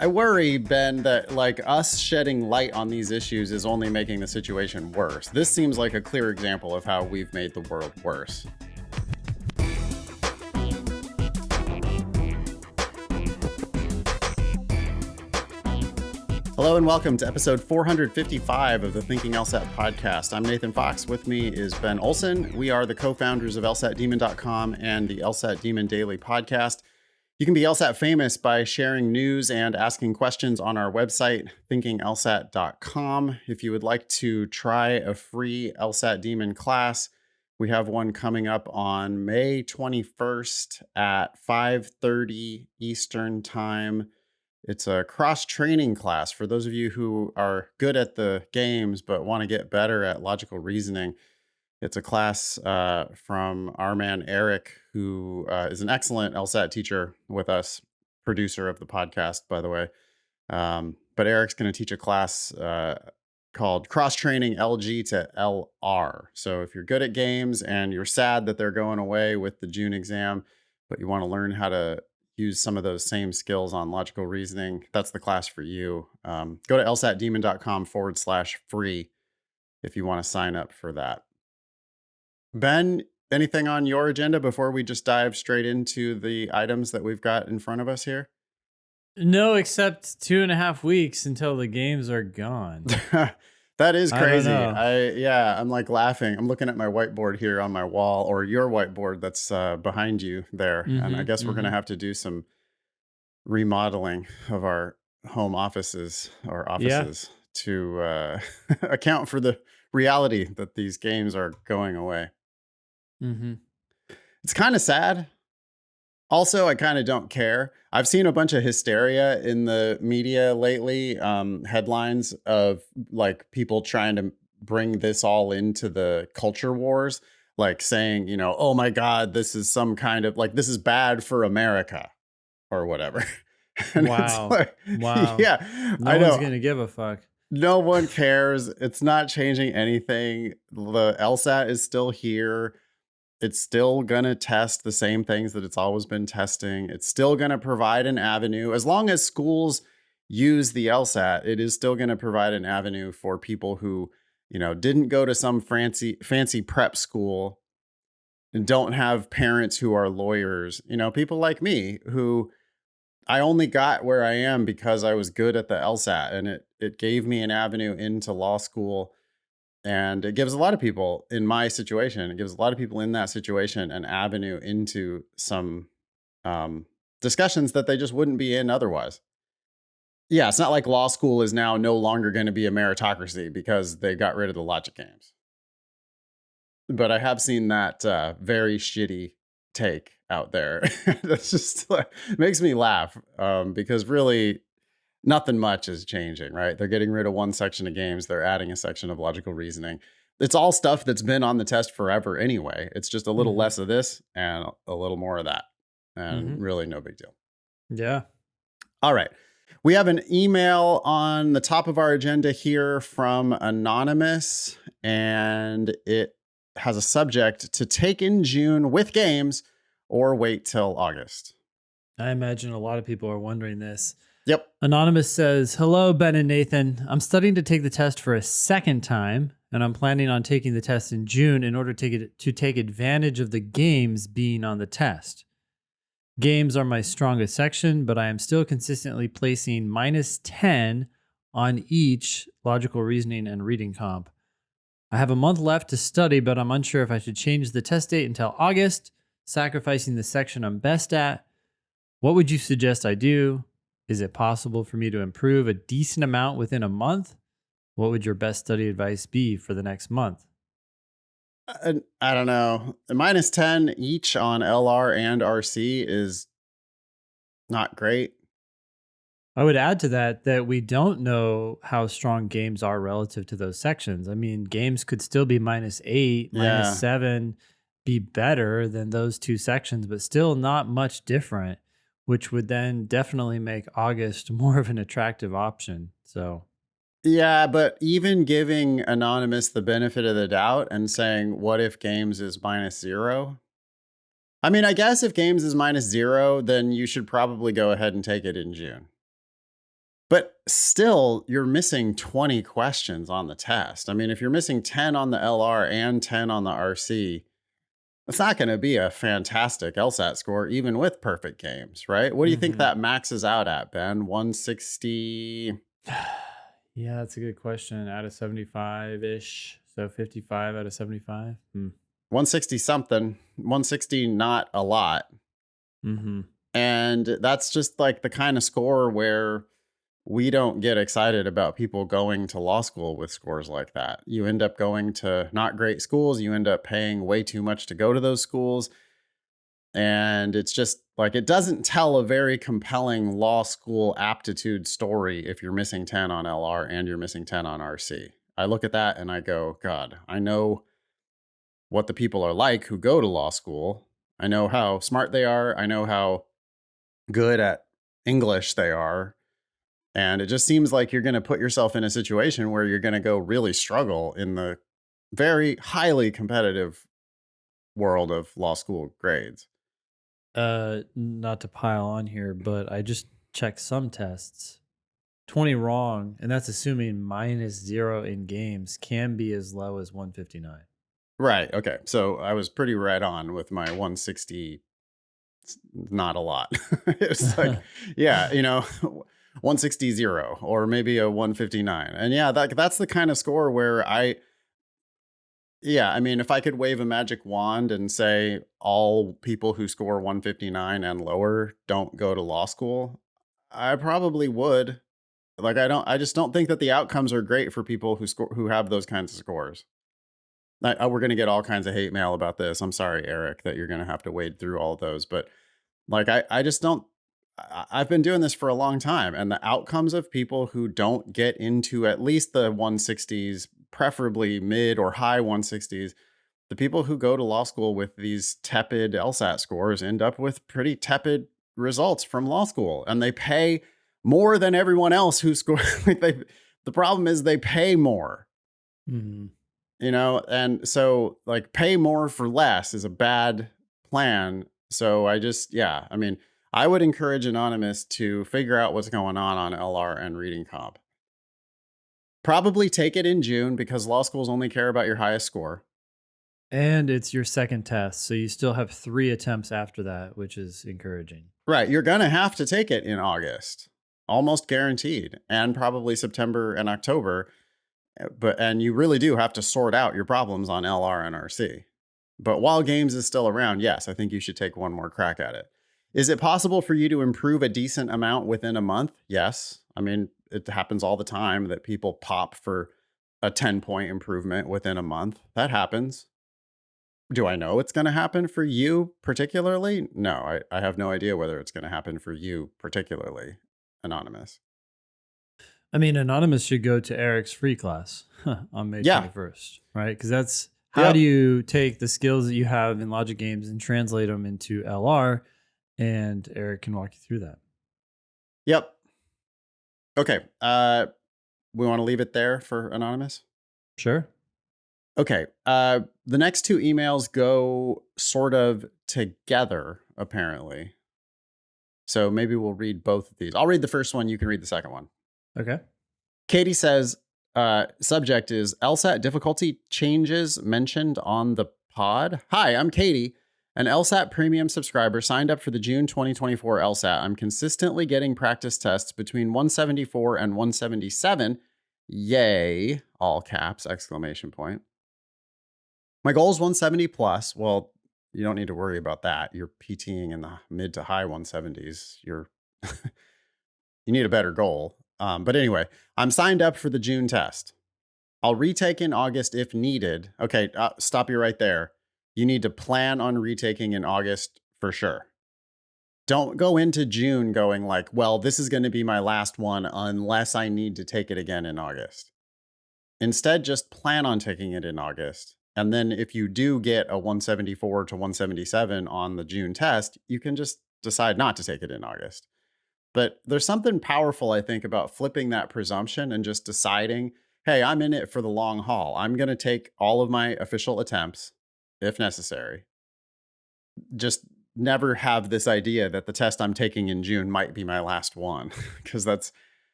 I worry, Ben, that like us shedding light on these issues is only making the situation worse. This seems like a clear example of how we've made the world worse. Hello and welcome to episode 455 of the Thinking LSAT podcast. I'm Nathan Fox. With me is Ben Olson. We are the co-founders of LSATdemon.com and the LSAT Demon Daily podcast. You can be LSAT famous by sharing news and asking questions on our website, thinkinglsat.com. If you would like to try a free LSAT Demon class, we have one coming up on May 21st at 5:30 Eastern Time. It's a cross-training class for those of you who are good at the games but want to get better at logical reasoning. It's a class from our man Eric, who is an excellent LSAT teacher with us, producer of the podcast, by the way. But Eric's going to teach a class called Cross-Training LG to LR. So if you're good at games and you're sad that they're going away with the June exam, but you want to learn how to use some of those same skills on logical reasoning, that's the class for you. Go to lsatdemon.com/free if you want to sign up for that. Ben, anything on your agenda before we just dive straight into the items that we've got in front of us here? No, except 2.5 weeks until the games are gone. That is crazy. I don't know. I'm like laughing. I'm looking at my whiteboard here on my wall, or your whiteboard that's behind you there. And I guess we're going to have to do some remodeling of our home offices or offices to account for the reality that these games are going away. It's kind of sad. Also, I kind of don't care. I've seen a bunch of hysteria in the media lately, headlines of like people trying to bring this all into the culture wars, like saying, oh my God, this is some kind of like, this is bad for America or whatever. And Wow. Wow. Yeah, No I know. one's going to give a fuck. No one cares. It's not changing anything. The LSAT is still here. It's still going to test the same things that it's always been testing. It's still going to provide an avenue. As long as schools use the LSAT, it is still going to provide an avenue for people who, didn't go to some fancy prep school and don't have parents who are lawyers. People like me who I only got where I am because I was good at the LSAT, and it gave me an avenue into law school. And it gives a lot of people in my situation, it gives a lot of people in that situation an avenue into some discussions that they just wouldn't be in otherwise. Yeah, it's not like law school is now no longer going to be a meritocracy because they got rid of the logic games. But I have seen that very shitty take out there. That's just like, makes me laugh because really nothing much is changing, right? They're getting rid of one section of games. They're adding a section of logical reasoning. It's all stuff that's been on the test forever anyway. It's just a little less of this and a little more of that. And really no big deal. Yeah. All right. We have an email on the top of our agenda here from Anonymous, and it has a subject: to take in June with games or wait till August. I imagine a lot of people are wondering this. Yep. Anonymous says, "Hello, Ben and Nathan. I'm studying to take the test for a second time, and I'm planning on taking the test in June in order to take advantage of the games being on the test. Games are my strongest section, but I am still consistently placing -10 on each logical reasoning and reading comp. I have a month left to study, but I'm unsure if I should change the test date until August, sacrificing the section I'm best at. What would you suggest I do? Is it possible for me to improve a decent amount within a month? What would your best study advice be for the next month?" I don't know. -10 each on LR and RC is not great. I would add to that we don't know how strong games are relative to those sections. I mean, games could still be -8, Yeah. -7, be better than those two sections, but still not much different, which would then definitely make August more of an attractive option. So Yeah, but even giving Anonymous the benefit of the doubt and saying, what if games is -0? I mean, I guess if games is -0, then you should probably go ahead and take it in June. But still, you're missing 20 questions on the test. I mean, if you're missing 10 on the LR and 10 on the RC, it's not going to be a fantastic LSAT score, even with perfect games, right? What do you think Hmm. that maxes out at, Ben? 160? Yeah, that's a good question. Out of 75 ish. So 55 out of 75. 160 something, 160, not a lot. Mm-hmm. And that's just like the kind of score where we don't get excited about people going to law school with scores like that. You end up going to not great schools. You end up paying way too much to go to those schools. And it's just like it doesn't tell a very compelling law school aptitude story if you're missing 10 on LR and you're missing 10 on RC. I look at that and I go, God, I know what the people are like who go to law school. I know how smart they are. I know how good at English they are. And it just seems like you're going to put yourself in a situation where you're going to go really struggle in the very highly competitive world of law school grades. Not to pile on here, but I just checked some tests. 20 wrong, and that's assuming -0 in games can be as low as 159. Right. Okay. So I was pretty right on with my 160. Not a lot. It's like, yeah, 160 or maybe a 159. And yeah, that's the kind of score where yeah, I mean, if I could wave a magic wand and say all people who score 159 and lower don't go to law school, I probably would. Like I just don't think that the outcomes are great for people who have those kinds of scores. We're going to get all kinds of hate mail about this. I'm sorry, Eric, that you're going to have to wade through all of those, but like I just don't I've been doing this for a long time, and the outcomes of people who don't get into at least the 160s, preferably mid or high 160s, the people who go to law school with these tepid LSAT scores end up with pretty tepid results from law school, and they pay more than everyone else who score. The problem is they pay more, Mhm. and so like pay more for less is a bad plan. So yeah, I mean, I would encourage Anonymous to figure out what's going on LR and reading comp. Probably take it in June because law schools only care about your highest score. And it's your second test, so you still have 3 attempts after that, which is encouraging. Right. You're going to have to take it in August, almost guaranteed, and probably September and October. And you really do have to sort out your problems on LR and RC. But while games is still around, yes, I think you should take one more crack at it. Is it possible for you to improve a decent amount within a month? Yes. I mean, it happens all the time that people pop for a 10-point improvement within a month. That happens. Do I know it's going to happen for you particularly? No, I have no idea whether it's going to happen for you particularly, Anonymous. I mean, Anonymous should go to Eric's free class on May Yeah. 21st, right? Because that's how do Yep. you take the skills that you have in logic games and translate them into LR? And Eric can walk you through that. Yep. Okay. We want to leave it there for Anonymous. Sure. Okay. The next two emails go sort of together, apparently. So maybe we'll read both of these. I'll read the first one. You can read the second one. Okay. Katie says, subject is LSAT difficulty changes mentioned on the pod. Hi, I'm Katie, an LSAT premium subscriber signed up for the June 2024 LSAT. I'm consistently getting practice tests between 174 and 177. Yay, all caps, exclamation point. My goal is 170 plus. Well, you don't need to worry about that. You're PTing in the mid to high 170s. You need a better goal. But anyway, I'm signed up for the June test. I'll retake in August if needed. Okay, stop you right there. You need to plan on retaking in August for sure. Don't go into June going like, well, this is going to be my last one unless I need to take it again in August. Instead, just plan on taking it in August. And then if you do get a 174 to 177 on the June test, you can just decide not to take it in August. But there's something powerful, I think, about flipping that presumption and just deciding, hey, I'm in it for the long haul. I'm going to take all of my official attempts if necessary. Just never have this idea that the test I'm taking in June might be my last one, because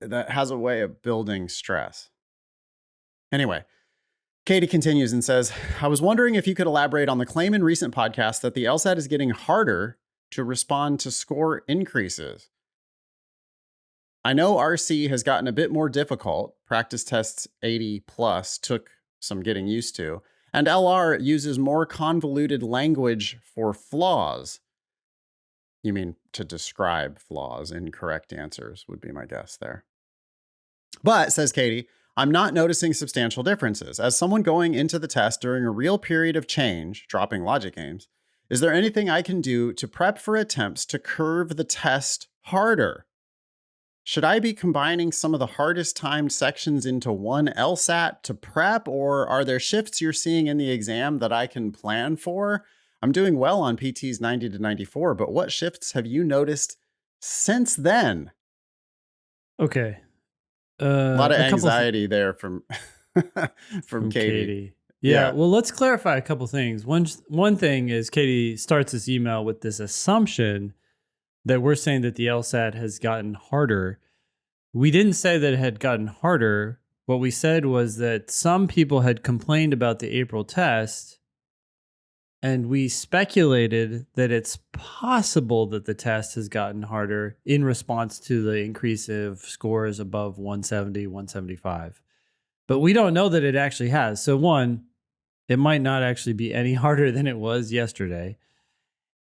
that has a way of building stress. Anyway, Katie continues and says, I was wondering if you could elaborate on the claim in recent podcasts that the LSAT is getting harder to respond to score increases. I know RC has gotten a bit more difficult. Practice tests 80 plus took some getting used to. And LR uses more convoluted language for flaws. You mean to describe flaws? Incorrect answers would be my guess there. But, says Katie, I'm not noticing substantial differences. As someone going into the test during a real period of change, dropping logic games, is there anything I can do to prep for attempts to curve the test harder? Should I be combining some of the hardest timed sections into one LSAT to prep, or are there shifts you're seeing in the exam that I can plan for? I'm doing well on PT's 90 to 94, but what shifts have you noticed since then? Okay. A lot of anxiety there from from Katie. Yeah. Well, let's clarify a couple things. One thing is Katie starts this email with this assumption that we're saying that the LSAT has gotten harder. We didn't say that it had gotten harder. What we said was that some people had complained about the April test, and we speculated that it's possible that the test has gotten harder in response to the increase of scores above 170, 175. But we don't know that it actually has. So one, it might not actually be any harder than it was yesterday.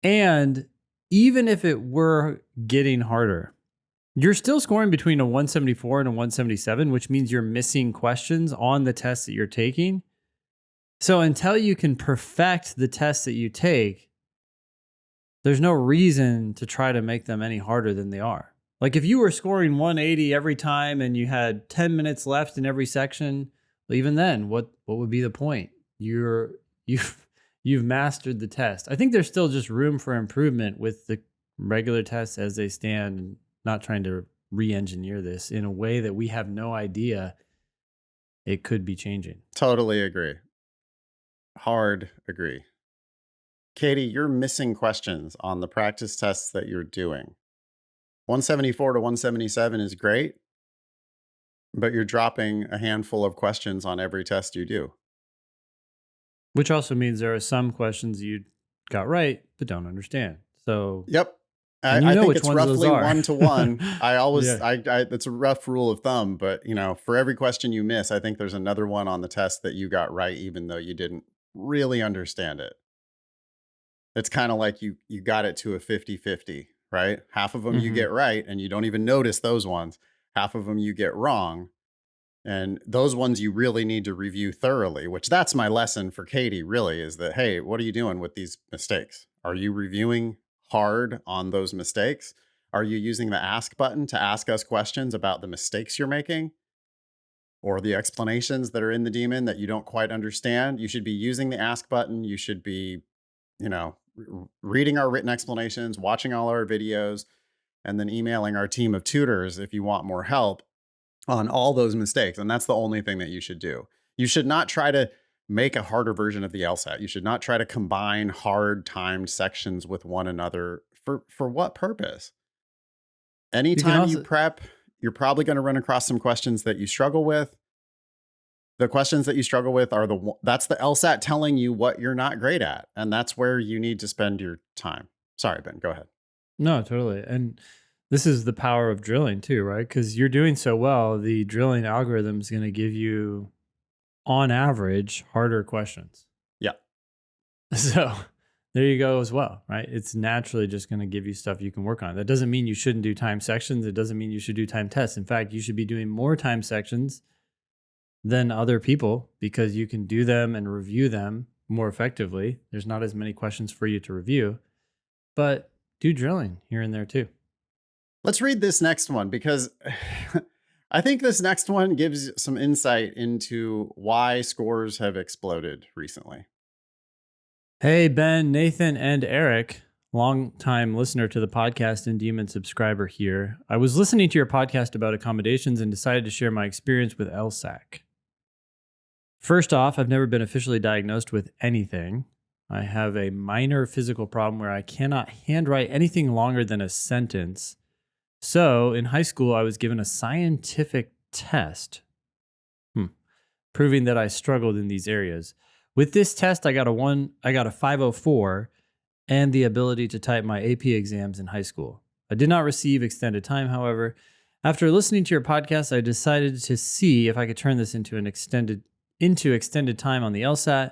And even if it were getting harder, you're still scoring between a 174 and a 177, which means you're missing questions on the test that you're taking. So until you can perfect the tests that you take, there's no reason to try to make them any harder than they are. Like if you were scoring 180 every time and you had 10 minutes left in every section, well, even then, what would be the point? You've mastered the test. I think there's still just room for improvement with the regular tests as they stand, and not trying to re-engineer this in a way that we have no idea it could be changing. Totally agree. Hard agree. Katie, you're missing questions on the practice tests that you're doing. 174 to 177 is great, but you're dropping a handful of questions on every test you do. Which also means there are some questions you got right but don't understand. So yep, I think it's roughly 1-to-1. I always, it's a rough rule of thumb, but for every question you miss, I think there's another one on the test that you got right, even though you didn't really understand it. It's kind of like you got it to a 50-50, right? Half of them you get right, and you don't even notice those ones. Half of them you get wrong. And those ones you really need to review thoroughly, which that's my lesson for Katie, really, is that, hey, what are you doing with these mistakes? Are you reviewing hard on those mistakes? Are you using the ask button to ask us questions about the mistakes you're making or the explanations that are in the daemon that you don't quite understand? You should be using the ask button. You should be, reading our written explanations, watching all our videos, and then emailing our team of tutors if you want more help on all those mistakes. And that's the only thing that you should do. You should not try to make a harder version of the LSAT. You should not try to combine hard timed sections with one another. For what purpose? Anytime you prep, you're probably going to run across some questions that you struggle with. The questions that you struggle with are that's the LSAT telling you what you're not great at. And that's where you need to spend your time. Sorry, Ben, go ahead. No, totally. And this is the power of drilling too, right? Because you're doing so well, the drilling algorithm is going to give you, on average, harder questions. Yeah. So there you go as well, right? It's naturally just going to give you stuff you can work on. That doesn't mean you shouldn't do time sections. It doesn't mean you should do time tests. In fact, you should be doing more time sections than other people because you can do them and review them more effectively. There's not as many questions for you to review, but do drilling here and there too. Let's read this next one because I think this next one gives some insight into why scores have exploded recently. Hey, Ben, Nathan, and Eric, longtime listener to the podcast and Demon subscriber here. I was listening to your podcast about accommodations and decided to share my experience with LSAC. First off, I've never been officially diagnosed with anything. I have a minor physical problem where I cannot handwrite anything longer than a sentence. So in high school, I was given a scientific test proving that I struggled in these areas. With this test, I got a 504 and the ability to type my AP exams in high school. I did not receive extended time, however. After listening to your podcast, I decided to see if I could turn this into extended time on the LSAT.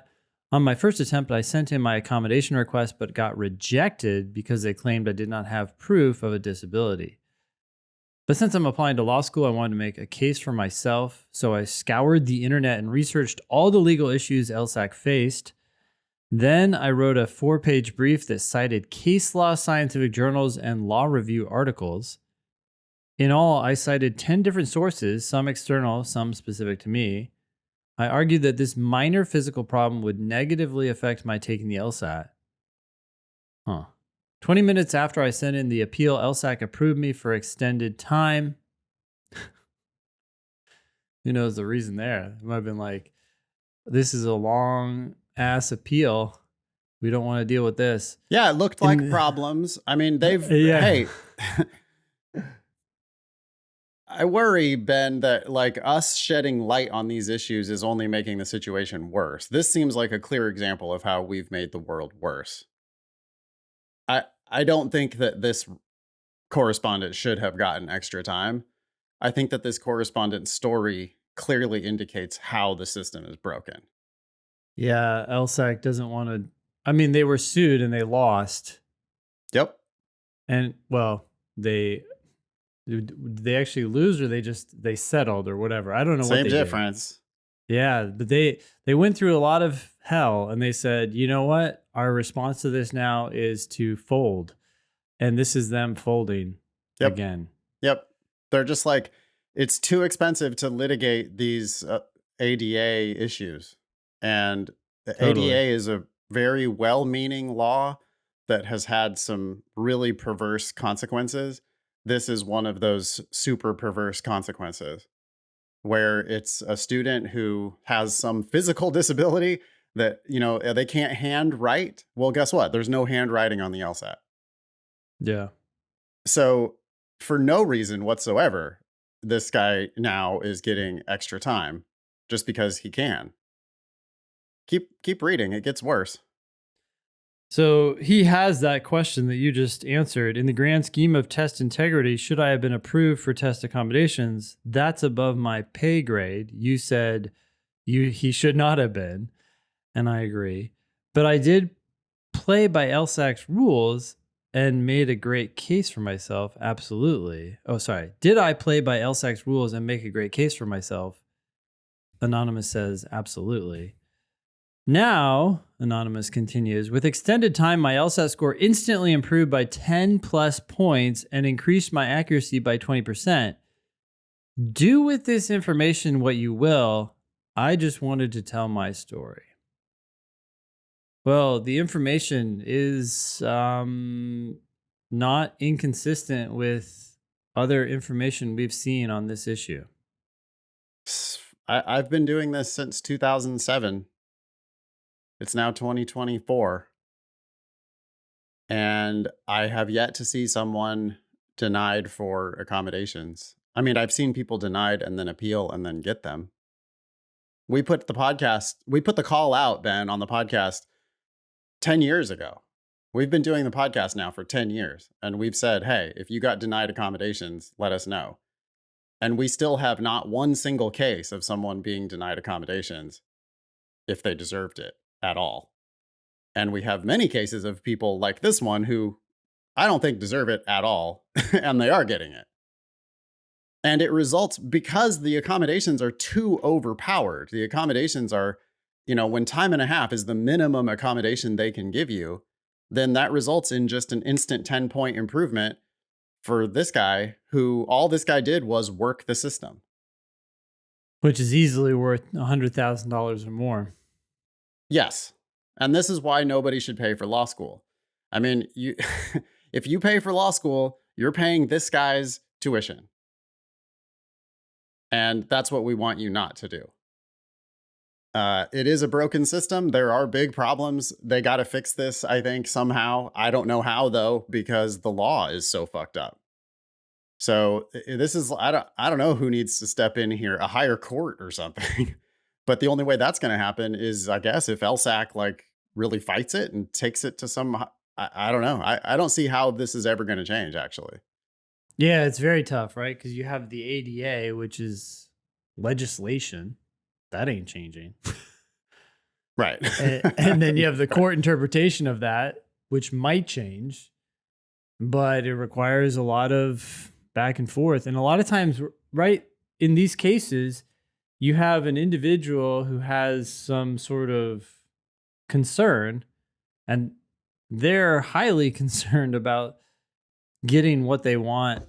On my first attempt, I sent in my accommodation request but got rejected because they claimed I did not have proof of a disability. But since I'm applying to law school, I wanted to make a case for myself. So I scoured the internet and researched all the legal issues LSAC faced. Then I wrote a 4-page brief that cited case law, scientific journals, and law review articles. In all, I cited 10 different sources, some external, some specific to me. I argued that this minor physical problem would negatively affect my taking the LSAT. 20 minutes after I sent in the appeal, LSAC approved me for extended time. Who knows the reason there? It might have been like, this is a long ass appeal. We don't want to deal with this. Yeah, it looked like problems. I mean, hey, I worry, Ben, that like us shedding light on these issues is only making the situation worse. This seems like a clear example of how we've made the world worse. I don't think that this correspondent should have gotten extra time. I think that this correspondent's story clearly indicates how the system is broken. Yeah, LSAC doesn't want to. I mean, they were sued and they lost. Yep. And well, they actually lose, or they settled or whatever. I don't know. Same difference. Yeah, but they went through a lot of hell and they said, you know what? Our response to this now is to fold. And this is them folding again. Yep. They're just like, it's too expensive to litigate these ADA issues. And the ADA is a very well-meaning law that has had some really perverse consequences. This is one of those super perverse consequences where it's a student who has some physical disability that, you know, they can't handwrite. Well, guess what? There's no handwriting on the LSAT. Yeah. So for no reason whatsoever, this guy now is getting extra time just because he can. Keep reading. It gets worse. So he has that question that you just answered. In the grand scheme of test integrity, should I have been approved for test accommodations? That's above my pay grade. You said he should not have been, and I agree. But I did play by LSAC's rules and made a great case for myself. Absolutely. Oh, sorry. Did I play by LSAC's rules and make a great case for myself? Anonymous says, absolutely. Now, Anonymous continues, with extended time, my LSAT score instantly improved by 10 plus points and increased my accuracy by 20%. Do with this information what you will. I just wanted to tell my story. Well, the information is not inconsistent with other information we've seen on this issue. I've been doing this since 2007. It's now 2024. And I have yet to see someone denied for accommodations. I mean, I've seen people denied and then appeal and then get them. We put the call out, Ben, on the podcast 10 years ago. We've been doing the podcast now for 10 years. And we've said, hey, if you got denied accommodations, let us know. And we still have not one single case of someone being denied accommodations if they deserved it at all. And we have many cases of people like this one who I don't think deserve it at all, and they are getting it. And it results because the accommodations are too overpowered. The accommodations are, you know, when time and a half is the minimum accommodation they can give you, then that results in just an instant 10-point improvement for this guy who all this guy did was work the system. Which is easily worth $100,000 or more. Yes. And this is why nobody should pay for law school. I mean, if you pay for law school, you're paying this guy's tuition. And that's what we want you not to do. It is a broken system. There are big problems. They got to fix this, I think, somehow. I don't know how, though, because the law is so fucked up. So this is I don't know who needs to step in here, a higher court or something. But the only way that's going to happen is, I guess, if LSAC like really fights it and takes it to some. I don't know. I don't see how this is ever going to change. Actually, Yeah, it's very tough, right? Because you have the ADA, which is legislation. That ain't changing. right? And then you have the court interpretation of that, which might change, but it requires a lot of back and forth. And a lot of times, right, in these cases, you have an individual who has some sort of concern, and they're highly concerned about getting what they want,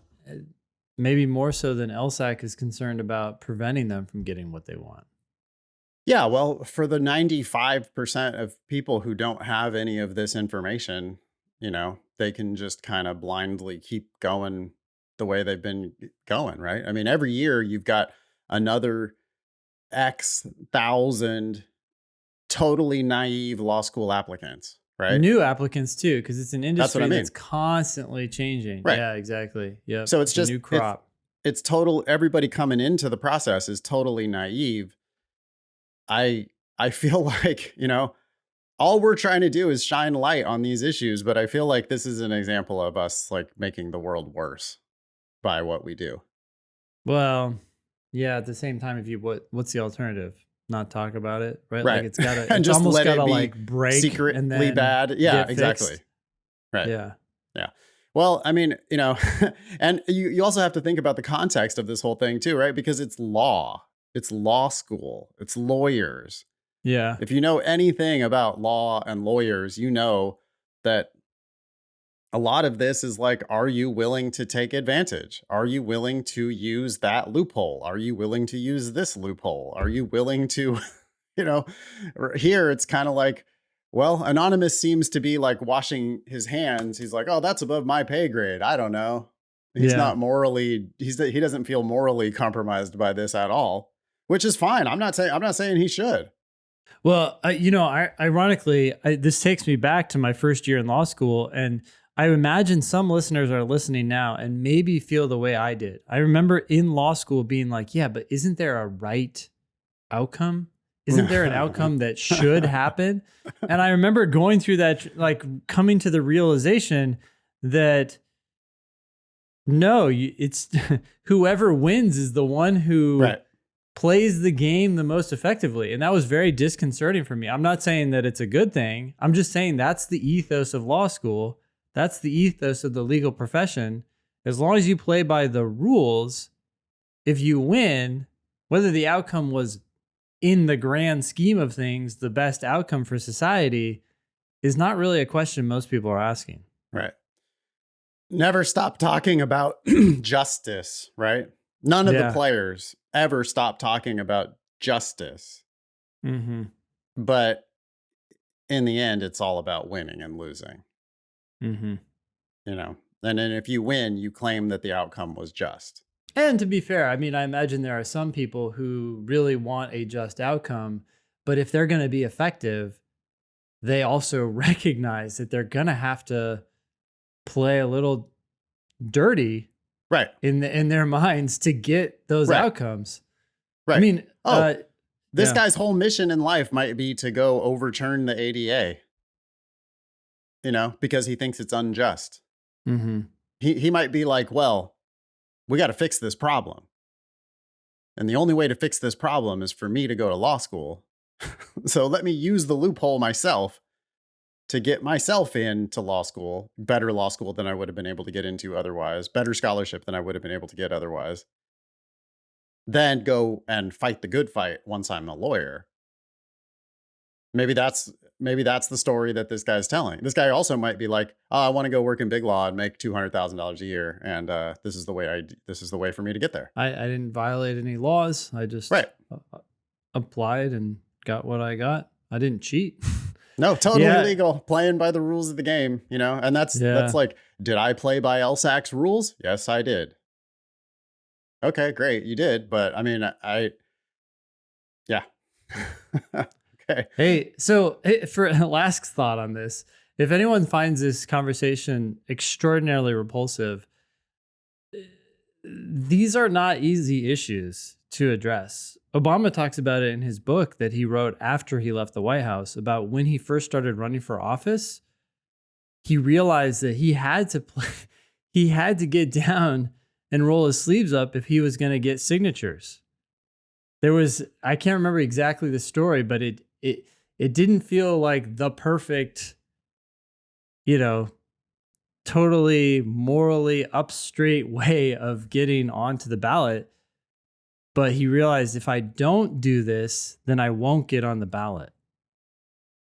maybe more so than LSAC is concerned about preventing them from getting what they want. Yeah, well, for the 95% of people who don't have any of this information, they can just kind of blindly keep going the way they've been going, right? I mean, every year you've got another X thousand totally naive law school applicants, right? New applicants too, because it's an That's what industry I mean. that's constantly changing. Right. Yeah, exactly. Yeah. So it's a just new crop. It's total. Everybody coming into the process is totally naive. I feel like, all we're trying to do is shine light on these issues, but I feel like this is an example of us like making the world worse by what we do. Well, yeah. At the same time, if you what's the alternative? Not talk about it, right? Right. Like it's gotta, And it's just almost let it gotta be like break secretly and then bad. Yeah, get exactly. fixed. Right. Yeah. Yeah. Well, I mean, and you also have to think about the context of this whole thing too, right? Because it's law school, it's lawyers. Yeah. If you know anything about law and lawyers, you know that a lot of this is like, are you willing to take advantage? Are you willing to use that loophole? Are you willing to use this loophole? Are you willing to, here it's kind of like, well, Anonymous seems to be like washing his hands. He's like, oh, that's above my pay grade. I don't know. He's not morally, he doesn't feel morally compromised by this at all, which is fine. I'm not saying he should. Well, ironically, this takes me back to my first year in law school, and I imagine some listeners are listening now and maybe feel the way I did. I remember in law school being like, yeah, but isn't there a right outcome? Isn't there an outcome that should happen? And I remember going through that, like coming to the realization that no, it's whoever wins is the one who plays the game the most effectively. And that was very disconcerting for me. I'm not saying that it's a good thing. I'm just saying that's the ethos of law school. That's the ethos of the legal profession. As long as you play by the rules, if you win, whether the outcome was in the grand scheme of things, the best outcome for society is not really a question most people are asking. Right. Never stop talking about justice, right? None of the players ever stop talking about justice. Mm-hmm. But in the end, it's all about winning and losing. Mm-hmm. And then if you win, you claim that the outcome was just. And to be fair, I mean, I imagine there are some people who really want a just outcome, but if they're going to be effective, they also recognize that they're going to have to play a little dirty, right, in their minds to get those outcomes. Right. I mean, this guy's whole mission in life might be to go overturn the ADA, because he thinks it's unjust. Mm-hmm. He might be like, well, we got to fix this problem. And the only way to fix this problem is for me to go to law school. So let me use the loophole myself to get myself into law school, better law school than I would have been able to get into otherwise, better scholarship than I would have been able to get otherwise. Then go and fight the good fight once I'm a lawyer. Maybe that's the story that this guy's telling. This guy also might be like, oh, I want to go work in big law and make $200,000 a year. And this is the way for me to get there. I didn't violate any laws. I just applied and got what I got. I didn't cheat. No, totally legal, playing by the rules of the game, and that's like, did I play by LSAC's rules? Yes, I did. Okay, great. You did. But I mean, okay. Hey, so for a last thought on this, if anyone finds this conversation extraordinarily repulsive, these are not easy issues to address. Obama talks about it in his book that he wrote after he left the White House about when he first started running for office. He realized that he had to play, he had to get down and roll his sleeves up if he was going to get signatures. I can't remember exactly the story, but it didn't feel like the perfect, you know, totally morally up straight way of getting onto the ballot. But he realized if I don't do this, then I won't get on the ballot.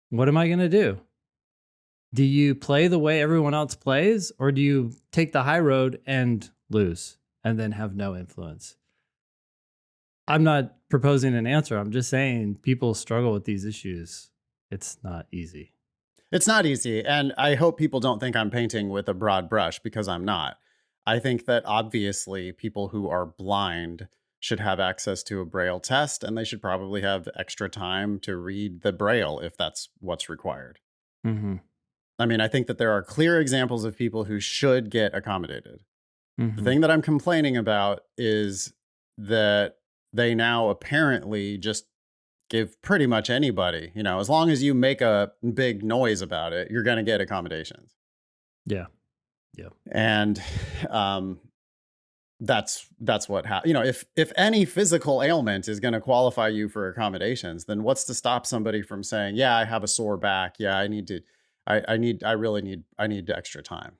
What am I going to do? Do you play the way everyone else plays, or do you take the high road and lose and then have no influence? I'm not proposing an answer. I'm just saying people struggle with these issues. It's not easy. It's not easy. And I hope people don't think I'm painting with a broad brush, because I'm not. I think that obviously people who are blind should have access to a Braille test, and they should probably have extra time to read the Braille if that's what's required. Mm-hmm. I mean, I think that there are clear examples of people who should get accommodated. Mm-hmm. The thing that I'm complaining about is that they now apparently just give pretty much anybody, as long as you make a big noise about it, you're going to get accommodations. Yeah. Yeah. And that's what if any physical ailment is going to qualify you for accommodations, then what's to stop somebody from saying, yeah, I have a sore back. Yeah, I need extra time.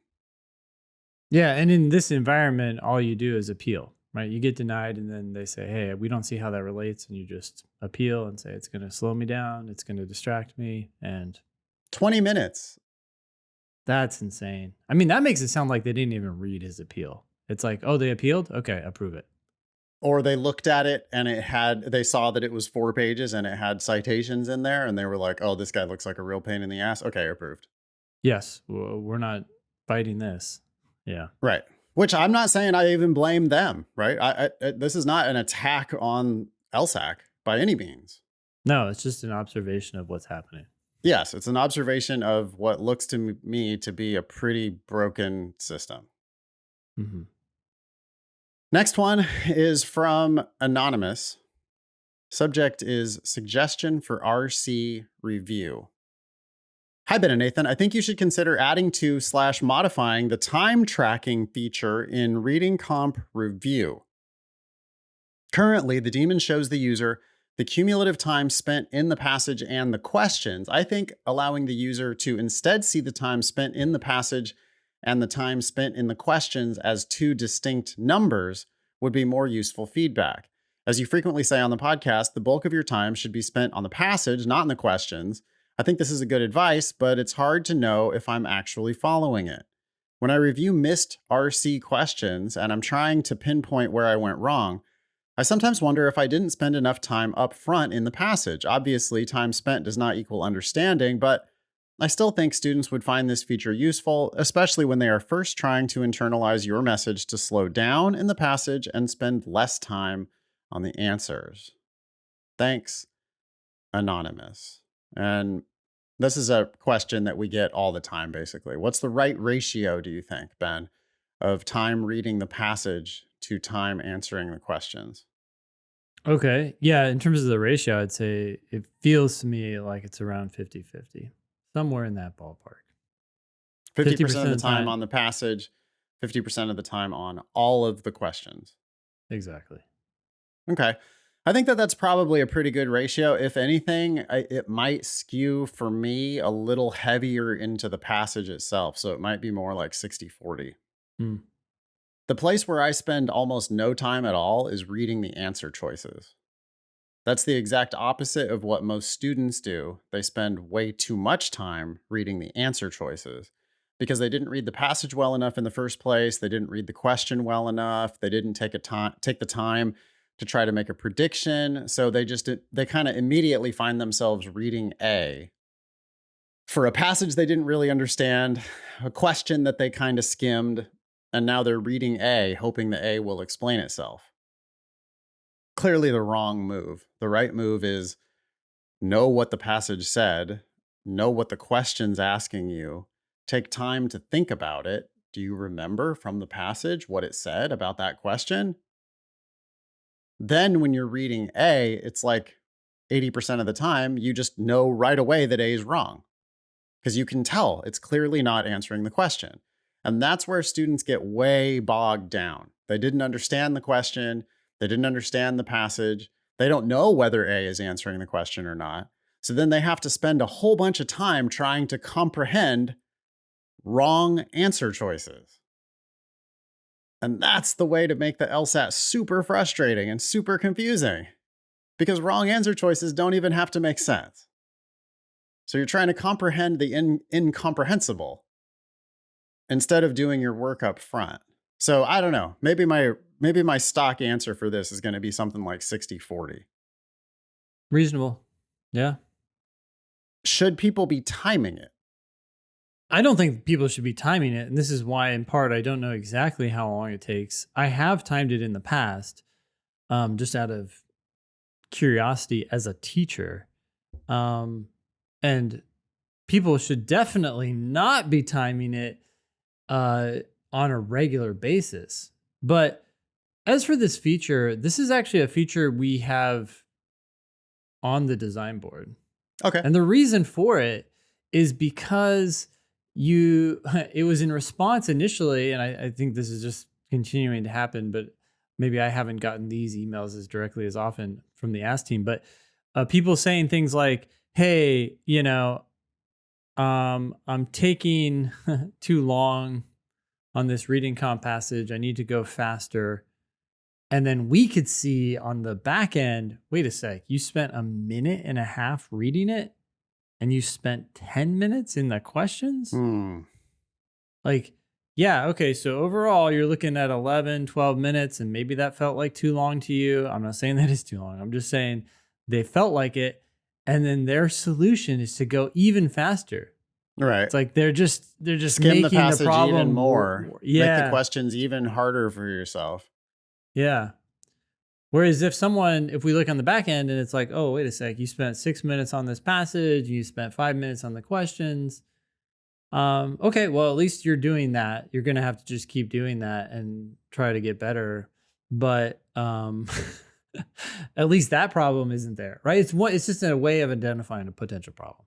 Yeah. And in this environment, all you do is appeal, right? You get denied and then they say, hey, we don't see how that relates. And you just appeal and say, it's going to slow me down. It's going to distract me. And 20 minutes. That's insane. I mean, that makes it sound like they didn't even read his appeal. It's like, oh, they appealed? Okay, approve it. Or they looked at it and they saw that it was 4 pages and it had citations in there, and they were like, oh, this guy looks like a real pain in the ass. Okay, approved. Yes, we're not fighting this. Yeah. Right. Which I'm not saying I even blame them, right? This is not an attack on LSAC by any means. No, it's just an observation of what's happening. Yes, it's an observation of what looks to me to be a pretty broken system. Mm-hmm. Next one is from Anonymous. Subject is suggestion for RC review. Hi, Ben and Nathan. I think you should consider adding to / modifying the time tracking feature in Reading Comp Review. Currently, the daemon shows the user the cumulative time spent in the passage and the questions. I think allowing the user to instead see the time spent in the passage and the time spent in the questions as 2 distinct numbers would be more useful feedback. As you frequently say on the podcast, the bulk of your time should be spent on the passage, not in the questions. I think this is a good advice, but it's hard to know if I'm actually following it. When I review missed RC questions and I'm trying to pinpoint where I went wrong, I sometimes wonder if I didn't spend enough time up front in the passage. Obviously, time spent does not equal understanding, but I still think students would find this feature useful, especially when they are first trying to internalize your message to slow down in the passage and spend less time on the answers. Thanks, Anonymous. And this is a question that we get all the time, basically. What's the right ratio, do you think, Ben, of time reading the passage to time answering the questions? Okay. Yeah, in terms of the ratio, I'd say it feels to me like it's around 50-50. Somewhere in that ballpark. 50% of the time on the passage, 50% of the time on all of the questions. Exactly. Okay. I think that that's probably a pretty good ratio. If anything, it might skew for me a little heavier into the passage itself. So it might be more like 60-40. The place where I spend almost no time at all is reading the answer choices. That's the exact opposite of what most students do. They spend way too much time reading the answer choices because they didn't read the passage well enough in the first place. They didn't read the question well enough. They didn't take the time to try to make a prediction. So they kind of immediately find themselves reading A for a passage they didn't really understand, a question that they kind of skimmed, and now they're reading A, hoping the A will explain itself. Clearly the wrong move. The right move is know what the passage said, know what the question's asking you, take time to think about it, Do you remember from the passage what it said about that question? Then when you're reading A, it's like 80% of the time, you just know right away that A is wrong because you can tell it's clearly not answering the question. And that's where students get way bogged down. They didn't understand the question, they didn't understand the passage, they don't know whether A is answering the question or not. So then they have to spend a whole bunch of time trying to comprehend wrong answer choices. And that's the way to make the LSAT super frustrating and super confusing because wrong answer choices don't even have to make sense. So you're trying to comprehend the incomprehensible instead of doing your work up front. So I don't know. Maybe my stock answer for this is going to be something like 60-40. Reasonable. Yeah. Should people be timing it? I don't think people should be timing it. And this is why, in part, I don't know exactly how long it takes. I have timed it in the past, just out of curiosity as a teacher. And people should definitely not be timing it on a regular basis. But as for this feature, this is actually a feature we have on the design board. Okay. And the reason for it is because it was in response initially, and I think this is just continuing to happen, but maybe I haven't gotten these emails as directly as often from the Ask team, but people saying things like, hey, I'm taking too long on this reading comp passage. I need to go faster. And then we could see on the back end, wait a sec, you spent a minute and a half reading it and you spent 10 minutes in the questions? Like, yeah, okay, so overall you're looking at 11, 12 minutes, and maybe that felt like too long to you. I'm not saying that is too long. I'm just saying they felt like it. And then their solution is to go even faster. Right. It's like they're just skim making the passage the problem even more. Yeah. Make the questions even harder for yourself. Yeah. Whereas if we look on the back end and it's like, oh, wait a sec, you spent 6 minutes on this passage, you spent 5 minutes on the questions. Okay, well, at least you're doing that. You're going to have to just keep doing that and try to get better. But at least that problem isn't there, right? It's just a way of identifying a potential problem.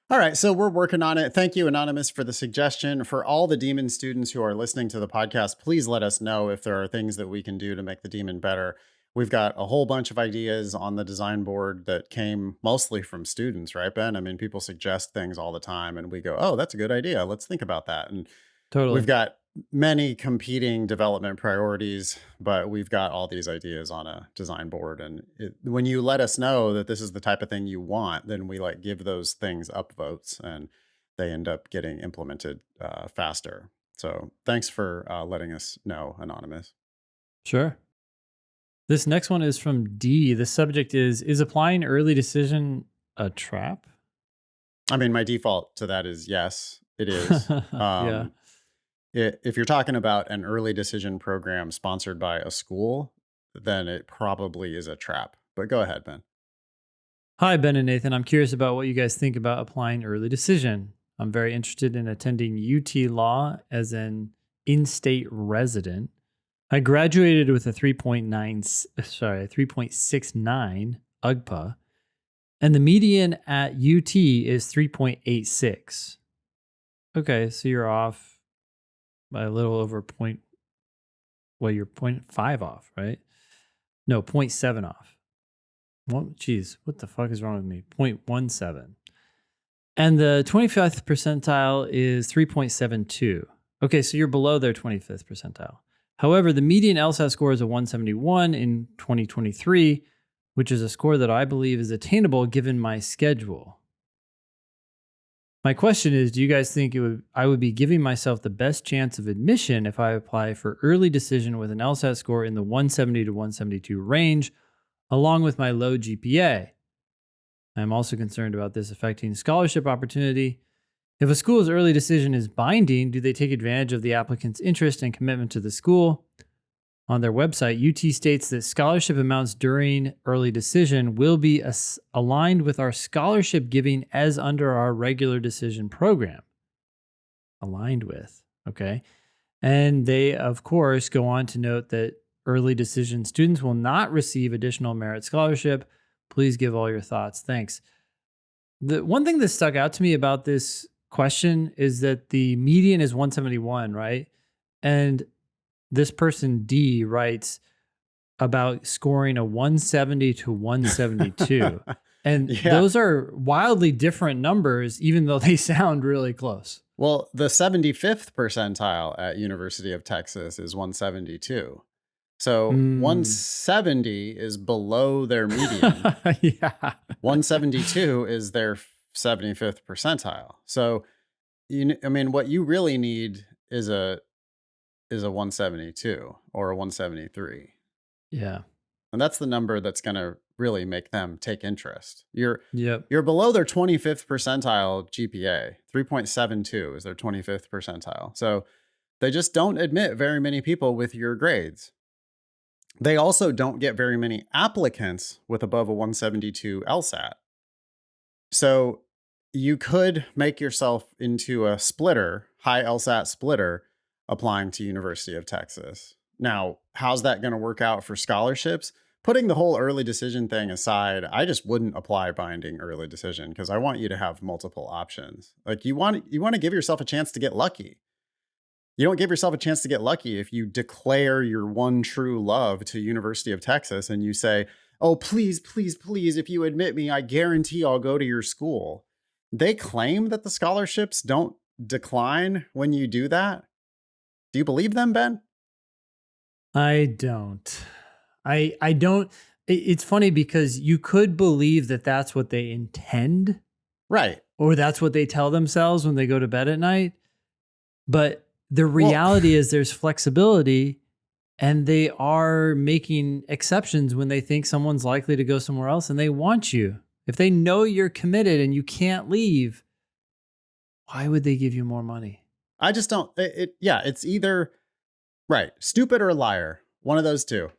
All right, so we're working on it. Thank you, Anonymous, for the suggestion. For all the Demon students who are listening to the podcast, please let us know if there are things that we can do to make the Demon better. We've got a whole bunch of ideas on the design board that came mostly from students, right, Ben? I mean, people suggest things all the time and we go, oh, that's a good idea. Let's think about that. And Totally. we've got many competing development priorities, but we've got all these ideas on a design board. And when you let us know that this is the type of thing you want, then we give those things upvotes and they end up getting implemented faster. So thanks for letting us know, Anonymous. Sure. This next one is from D. The subject is applying early decision a trap? I mean, my default to that is yes, it is. Yeah. If you're talking about an early decision program sponsored by a school, then it probably is a trap. But go ahead, Ben. Hi, Ben and Nathan. I'm curious about what you guys think about applying early decision. I'm very interested in attending UT Law as an in-state resident. I graduated with a 3.69 UGPA, and the median at UT is 3.86. Okay, so you're off by a little over you're 0.5 off, right? No, 0.7 off. Well, geez, what the fuck is wrong with me? 0.17. And the 25th percentile is 3.72. Okay, so you're below their 25th percentile. However, the median LSAT score is a 171 in 2023, which is a score that I believe is attainable given my schedule. My question is, do you guys think I would be giving myself the best chance of admission if I apply for early decision with an LSAT score in the 170 to 172 range, along with my low GPA? I'm also concerned about this affecting scholarship opportunity. If a school's early decision is binding, do they take advantage of the applicant's interest and commitment to the school? On their website, UT states that scholarship amounts during early decision will be aligned with our scholarship giving as under our regular decision program. Aligned with. Okay. And they, of course, go on to note that early decision students will not receive additional merit scholarship. Please give all your thoughts. Thanks. The one thing that stuck out to me about this question is that the median is 171, right? And this person D writes about scoring a 170 to 172. And Yeah. those are wildly different numbers, even though they sound really close. Well, the 75th percentile at University of Texas is 172. So Mm. 170 is below their median. Yeah. 172 is their 75th percentile. So I mean, what you really need is a 172 or a 173. Yeah. And that's the number that's going to really make them take interest. Yep. You're below their 25th percentile GPA. 3.72 is their 25th percentile. So they just don't admit very many people with your grades. They also don't get very many applicants with above a 172 LSAT. So you could make yourself into a splitter, high LSAT splitter, applying to University of Texas. Now, how's that going to work out for scholarships? Putting the whole early decision thing aside, I just wouldn't apply binding early decision because I want you to have multiple options. Like you want to give yourself a chance to get lucky. You don't give yourself a chance to get lucky if you declare your one true love to University of Texas and you say, "Oh, please, please, please, if you admit me, I guarantee I'll go to your school." They claim that the scholarships don't decline when you do that. Do you believe them, Ben? I don't. I don't. It's funny because you could believe that that's what they intend Right. or that's what they tell themselves when they go to bed at night. But the Well, reality is there's flexibility and they are making exceptions when they think someone's likely to go somewhere else and they want you. If they know you're committed and you can't leave, why would they give you more money? I just don't. Yeah, it's either right, stupid or liar. One of those two.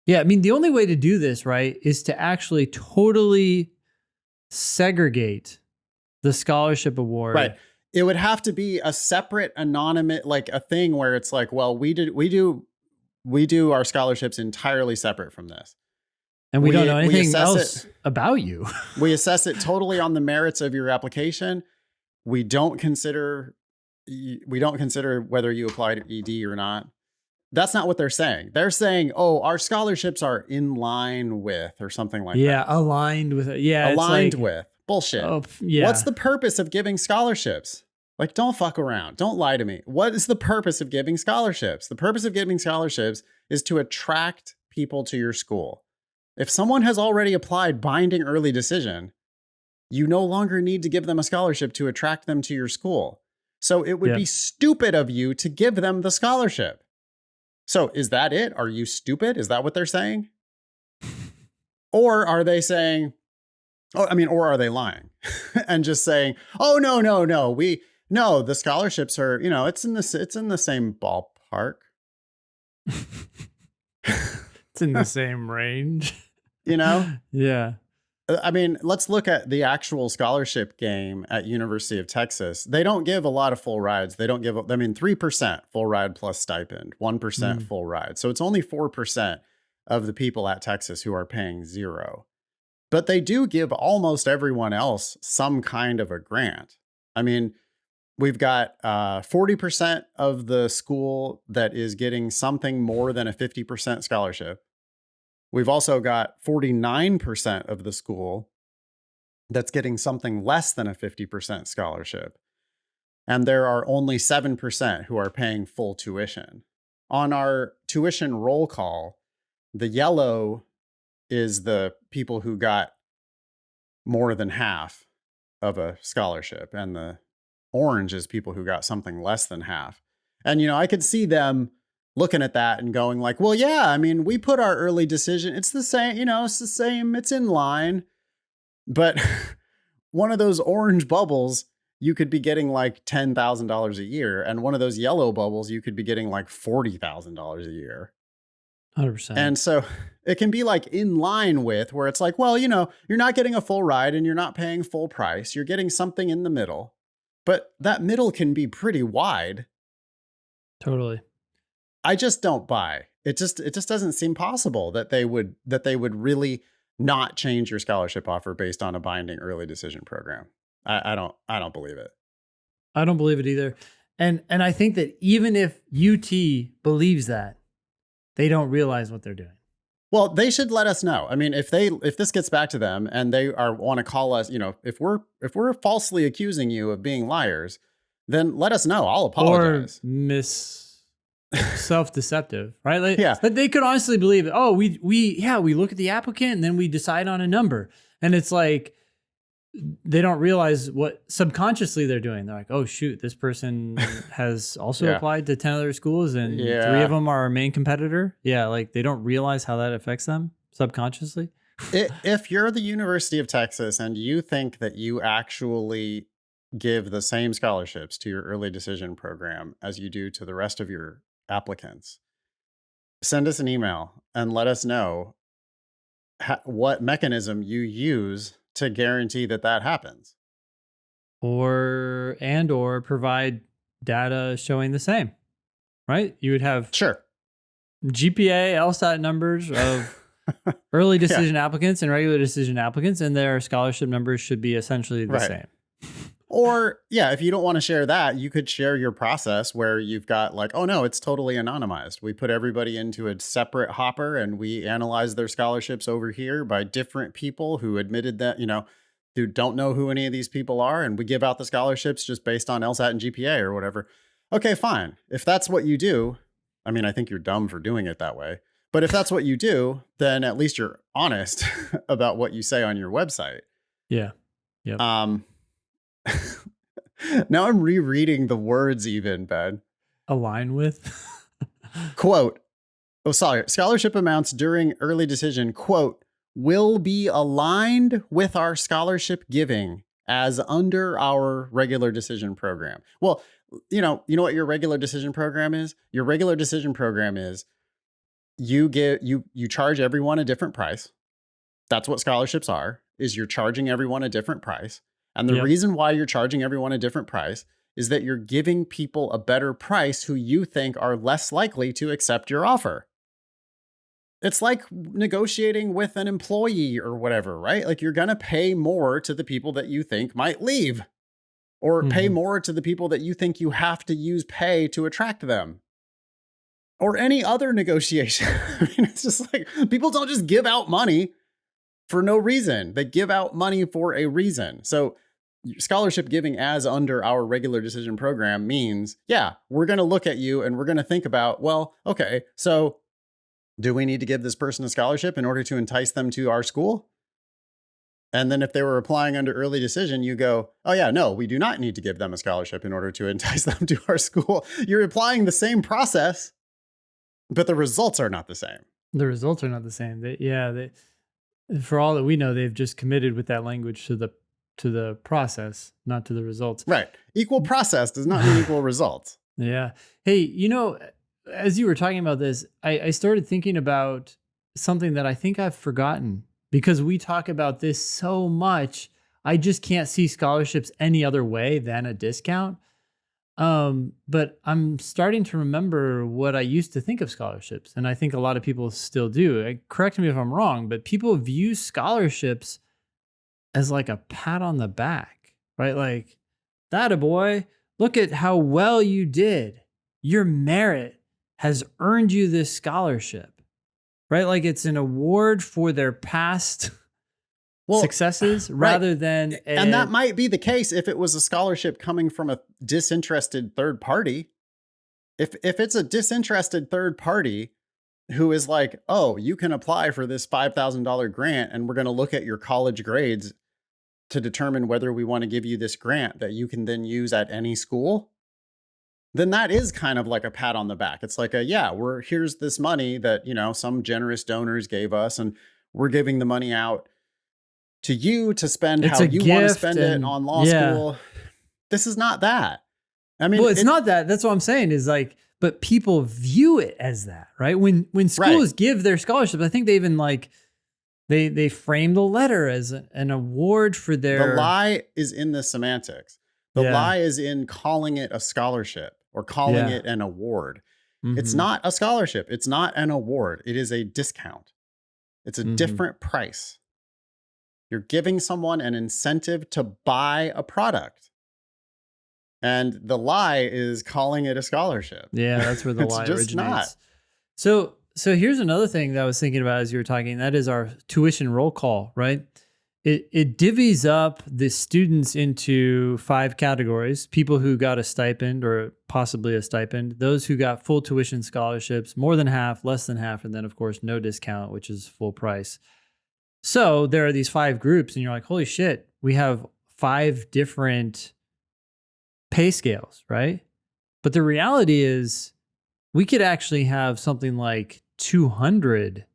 Yeah, I mean, the only way to do this, right, is to actually totally segregate the scholarship Right. award. It would have to be a separate anonymous, like a thing where it's like, well, we do our scholarships entirely separate from this. And we don't know We anything assess else it. about you. We assess it totally on the merits of your application. We don't consider whether you applied to ED or not. That's not what they're saying. They're saying, "Oh, our scholarships are in line with," or something like Yeah, that. aligned with it. Yeah, it's Aligned like, with. Bullshit. oh, What's yeah. the purpose of giving scholarships? Like, don't fuck around. Don't lie to me. What is the purpose of giving scholarships? The purpose of giving scholarships is to attract people to your school. If someone has already applied binding early decision, you no longer need to give them a scholarship to attract them to your school. So it would Yeah. be stupid of you to give them the scholarship. So is that it? Are you stupid? Is that what they're saying? Or are they saying, or are they lying and just saying, "Oh, no, no, no. No, the scholarships are, it's in the same ballpark." It's in the same range. you know? Yeah. I mean, let's look at the actual scholarship game at University of Texas. They don't give a lot of full rides. They don't give, 3% full ride plus stipend, 1% Mm. full ride. So it's only 4% of the people at Texas who are paying zero. But they do give almost everyone else some kind of a grant. I mean, we've got 40% of the school that is getting something more than a 50% scholarship. We've also got 49% of the school that's getting something less than a 50% scholarship. And there are only 7% who are paying full tuition. On our tuition roll call, the yellow is the people who got more than half of a scholarship, and the orange is people who got something less than half. And, I could see them looking at that and going like, well, yeah, I mean, we put our early decision. It's the same, it's the same. It's in line. But one of those orange bubbles, you could be getting like $10,000 a year. And one of those yellow bubbles, you could be getting like $40,000 a year. 100%. And so it can be like in line with where it's like, well, you're not getting a full ride and you're not paying full price. You're getting something in the middle. but that middle can be pretty wide. Totally. I just don't buy. It just doesn't seem possible that they would really not change your scholarship offer based on a binding early decision program. I don't believe it. I don't believe it either. And I think that even if UT believes that, they don't realize what they're doing. Well, they should let us know. I mean, if this gets back to them and they want to call us, if we're falsely accusing you of being liars, then let us know. I'll apologize. Or self-deceptive, right? Like, Yeah. but they could honestly believe it. Oh, we look at the applicant and then we decide on a number. And it's like, they don't realize what subconsciously they're doing. They're like, oh shoot, this person has also applied to 10 other schools and 3 of them are our main competitor. Yeah. Like they don't realize how that affects them subconsciously. If you're the University of Texas and you think that you actually give the same scholarships to your early decision program as you do to the rest of your applicants, send us an email and let us know what mechanism you use to guarantee that happens. Or provide data showing the same, right? You would have GPA, LSAT numbers of early decision applicants and regular decision applicants, and their scholarship numbers should be essentially the same. Or if you don't want to share that, you could share your process where you've got like, oh no, it's totally anonymized. We put everybody into a separate hopper and we analyze their scholarships over here by different people who admitted that, who don't know who any of these people are. And we give out the scholarships just based on LSAT and GPA or whatever. Okay, fine. If that's what you do, I mean, I think you're dumb for doing it that way. But if that's what you do, then at least you're honest about what you say on your website. Yeah. Yep. Now I'm rereading the words even, Ben. Align with? Quote, scholarship amounts during early decision, quote, will be aligned with our scholarship giving as under our regular decision program. Well, you know what your regular decision program is? Your regular decision program is you charge everyone a different price. That's what scholarships are, is you're charging everyone a different price. And the reason why you're charging everyone a different price is that you're giving people a better price who you think are less likely to accept your offer. It's like negotiating with an employee or whatever, right? Like you're going to pay more to the people that you think might leave, or pay more to the people that you think you have to use pay to attract them, or any other negotiation. I mean, it's just like people don't just give out money for no reason. They give out money for a reason. So scholarship giving as under our regular decision program means, we're going to look at you and we're going to think about, well, okay, so do we need to give this person a scholarship in order to entice them to our school? And then if they were applying under early decision, you go, oh yeah, no, we do not need to give them a scholarship in order to entice them to our school. You're applying the same process, but the results are not the same. The results are not the same. For all that we know, they've just committed with that language to the process, not to the results. Right. Equal process does not mean equal results. Yeah. Hey, as you were talking about this, I started thinking about something that I think I've forgotten because we talk about this so much. I just can't see scholarships any other way than a discount. But I'm starting to remember what I used to think of scholarships. And I think a lot of people still do. Correct me if I'm wrong, but people view scholarships as like a pat on the back, right? Like, that a boy, look at how well you did. Your merit has earned you this scholarship, right? Like it's an award for their past successes rather than... And that might be the case if it was a scholarship coming from a disinterested third party. If it's a disinterested third party who is like, oh, you can apply for this $5,000 grant and we're going to look at your college grades to determine whether we want to give you this grant that you can then use at any school, then that is kind of like a pat on the back. It's like here's this money that, some generous donors gave us and we're giving the money out to you to spend how you want to spend it on law school. This is not that. I mean, well, it's not that. That's what I'm saying is like, but people view it as that, right? When schools give their scholarships, I think they even like, they frame the letter as an award for their... The lie is in the semantics. The Yeah. lie is in calling it a scholarship or calling Yeah. it an award. It's Mhm. not a scholarship. It's not an award. It is a discount. It's a Mhm. different price. You're giving someone an incentive to buy a product. And the lie is calling it a scholarship. Yeah, that's where the It's lie just not. originates. So here's another thing that I was thinking about as you were talking. That is our tuition roll call, right? It divvies up the students into 5 categories: people who got a stipend or possibly a stipend, those who got full tuition scholarships, more than half, less than half, and then of course no discount, which is full price. So there are these 5 groups, and you're like, holy shit, we have 5 different pay scales, right? But the reality is we could actually have something like 200,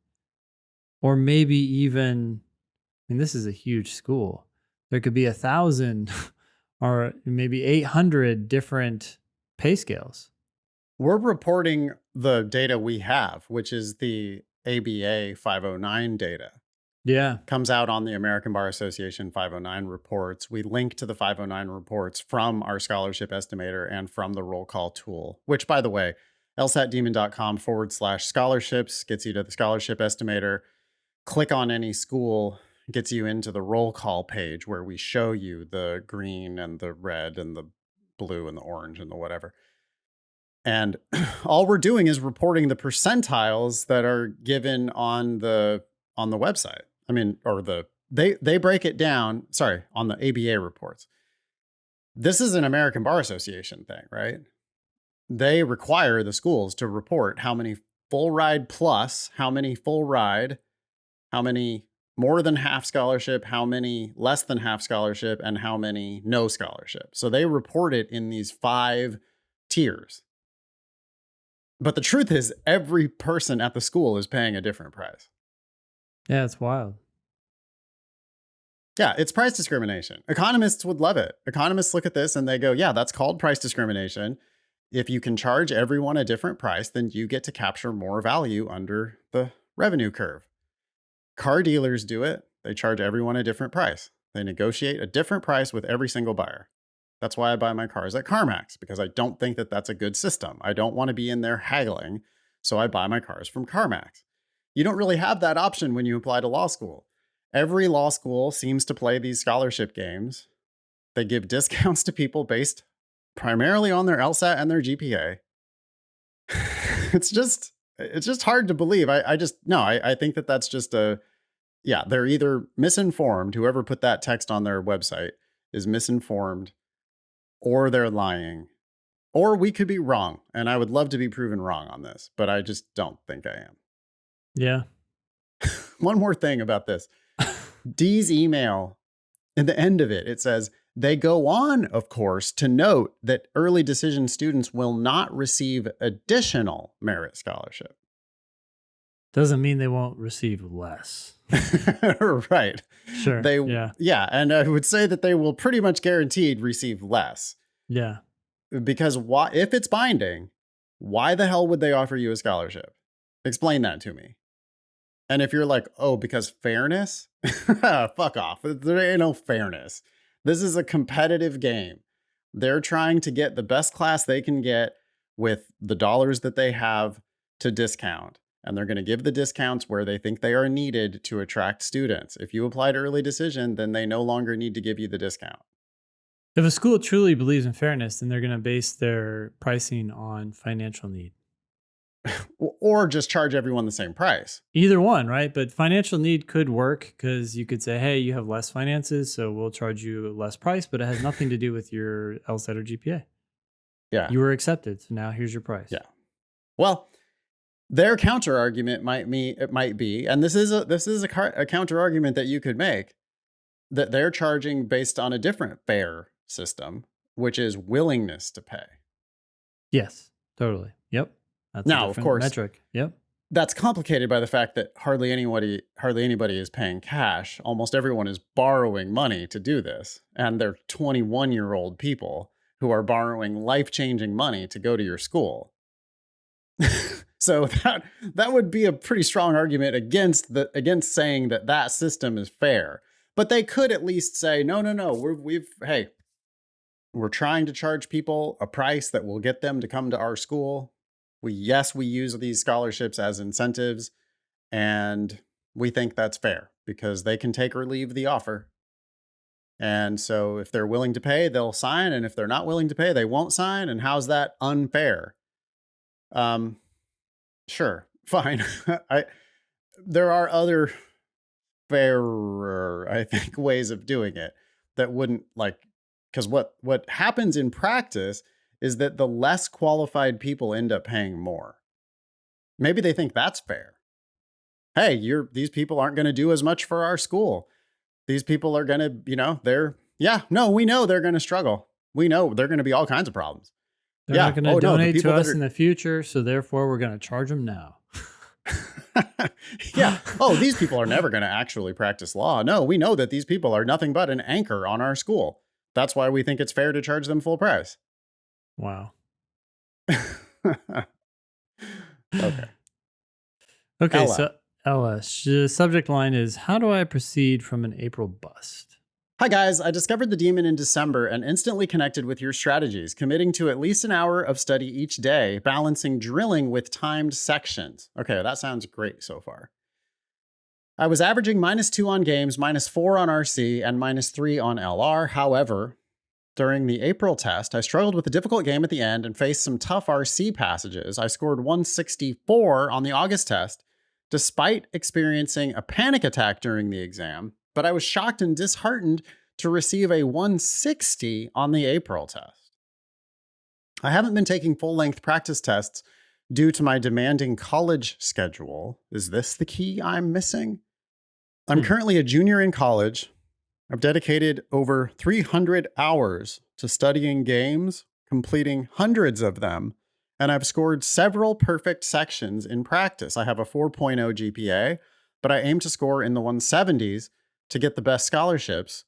or maybe even, I mean, this is a huge school. There could be 1,000 or maybe 800 different pay scales. We're reporting the data we have, which is the ABA 509 data. Yeah. Comes out on the American Bar Association 509 reports. We link to the 509 reports from our scholarship estimator and from the roll call tool, which, by the way, lsatdemon.com/scholarships gets you to the scholarship estimator. Click on any school, gets you into the roll call page where we show you the green and the red and the blue and the orange and the whatever. And all we're doing is reporting the percentiles that are given on the website. I mean, or they break it down, sorry, on the ABA reports. This is an American Bar Association thing, right? They require the schools to report how many full ride plus, how many full ride, how many more than half scholarship, how many less than half scholarship, and how many no scholarship. So they report it in these 5 tiers. But the truth is, every person at the school is paying a different price. Yeah, it's wild. Yeah, it's price discrimination. Economists would love it. Economists look at this and they go, yeah, that's called price discrimination. If you can charge everyone a different price, then you get to capture more value under the revenue curve. Car dealers do it. They charge everyone a different price. They negotiate a different price with every single buyer. That's why I buy my cars at CarMax, because I don't think that that's a good system. I don't want to be in there haggling, so I buy my cars from CarMax. You don't really have that option when you apply to law school. Every law school seems to play these scholarship games. They give discounts to people based primarily on their LSAT and their GPA. It's just hard to believe. I think that that's just they're either misinformed. Whoever put that text on their website is misinformed, or they're lying, or we could be wrong. And I would love to be proven wrong on this, but I just don't think I am. Yeah. One more thing about this. Dee's email, at the end of it, it says, they go on, of course, to note that early decision students will not receive additional merit scholarship. Doesn't mean they won't receive less. Right. Sure. Yeah. And I would say that they will pretty much guaranteed receive less. Yeah. Because if it's binding, why the hell would they offer you a scholarship? Explain that to me. And if you're like, oh, because fairness, fuck off. There ain't no fairness. This is a competitive game. They're trying to get the best class they can get with the dollars that they have to discount. And they're going to give the discounts where they think they are needed to attract students. If you apply to early decision, then they no longer need to give you the discount. If a school truly believes in fairness, then they're going to base their pricing on financial need. Or just charge everyone the same price. Either one, right? But financial need could work because you could say, hey, you have less finances, so we'll charge you less price, but it has nothing to do with your LSAT or GPA. Yeah. You were accepted, so now here's your price. Yeah. Well, their counter argument might be, and this is a counter argument that you could make, that they're charging based on a different fair system, which is willingness to pay. Yes, totally. Yep. That's now, of course, metric. Yep. That's complicated by the fact that hardly anybody is paying cash. Almost everyone is borrowing money to do this, and they're 21-year-old people who are borrowing life-changing money to go to your school. So that would be a pretty strong argument against saying that system is fair. But they could at least say, no, hey, We're trying to charge people a price that will get them to come to our school. Yes, we use these scholarships as incentives, and we think that's fair because they can take or leave the offer. And so if they're willing to pay, they'll sign. And if they're not willing to pay, they won't sign. And how's that unfair? Um, sure, fine. There are other fairer, I think, ways of doing it that wouldn't because what happens in practice is that the less qualified people end up paying more. Maybe they think that's fair. Hey, these people aren't going to do as much for our school. These people are going to, we know they're going to struggle. We know they're going to be all kinds of problems. They're not going to donate to us in the future, so therefore we're going to charge them now. Yeah. Oh, these people are never going to actually practice law. No, we know that these people are nothing but an anchor on our school. That's why we think it's fair to charge them full price. Wow. Okay. Okay, Ella. so Ella, the subject line is, how do I proceed from an April bust? Hi guys, I discovered the demon in December and instantly connected with your strategies, committing to at least an hour of study each day, balancing drilling with timed sections. Okay, that sounds great so far. I was averaging -2 on games, -4 on RC, and -3 on LR. However, during the April test, I struggled with a difficult game at the end and faced some tough RC passages. I scored 164 on the August test, despite experiencing a panic attack during the exam, but I was shocked and disheartened to receive a 160 on the April test. I haven't been taking full-length practice tests due to my demanding college schedule. Is this the key I'm missing? I'm currently a junior in college. I've dedicated over 300 hours to studying games, completing hundreds of them, and I've scored several perfect sections in practice. I have a 4.0 GPA, but I aim to score in the 170s to get the best scholarships.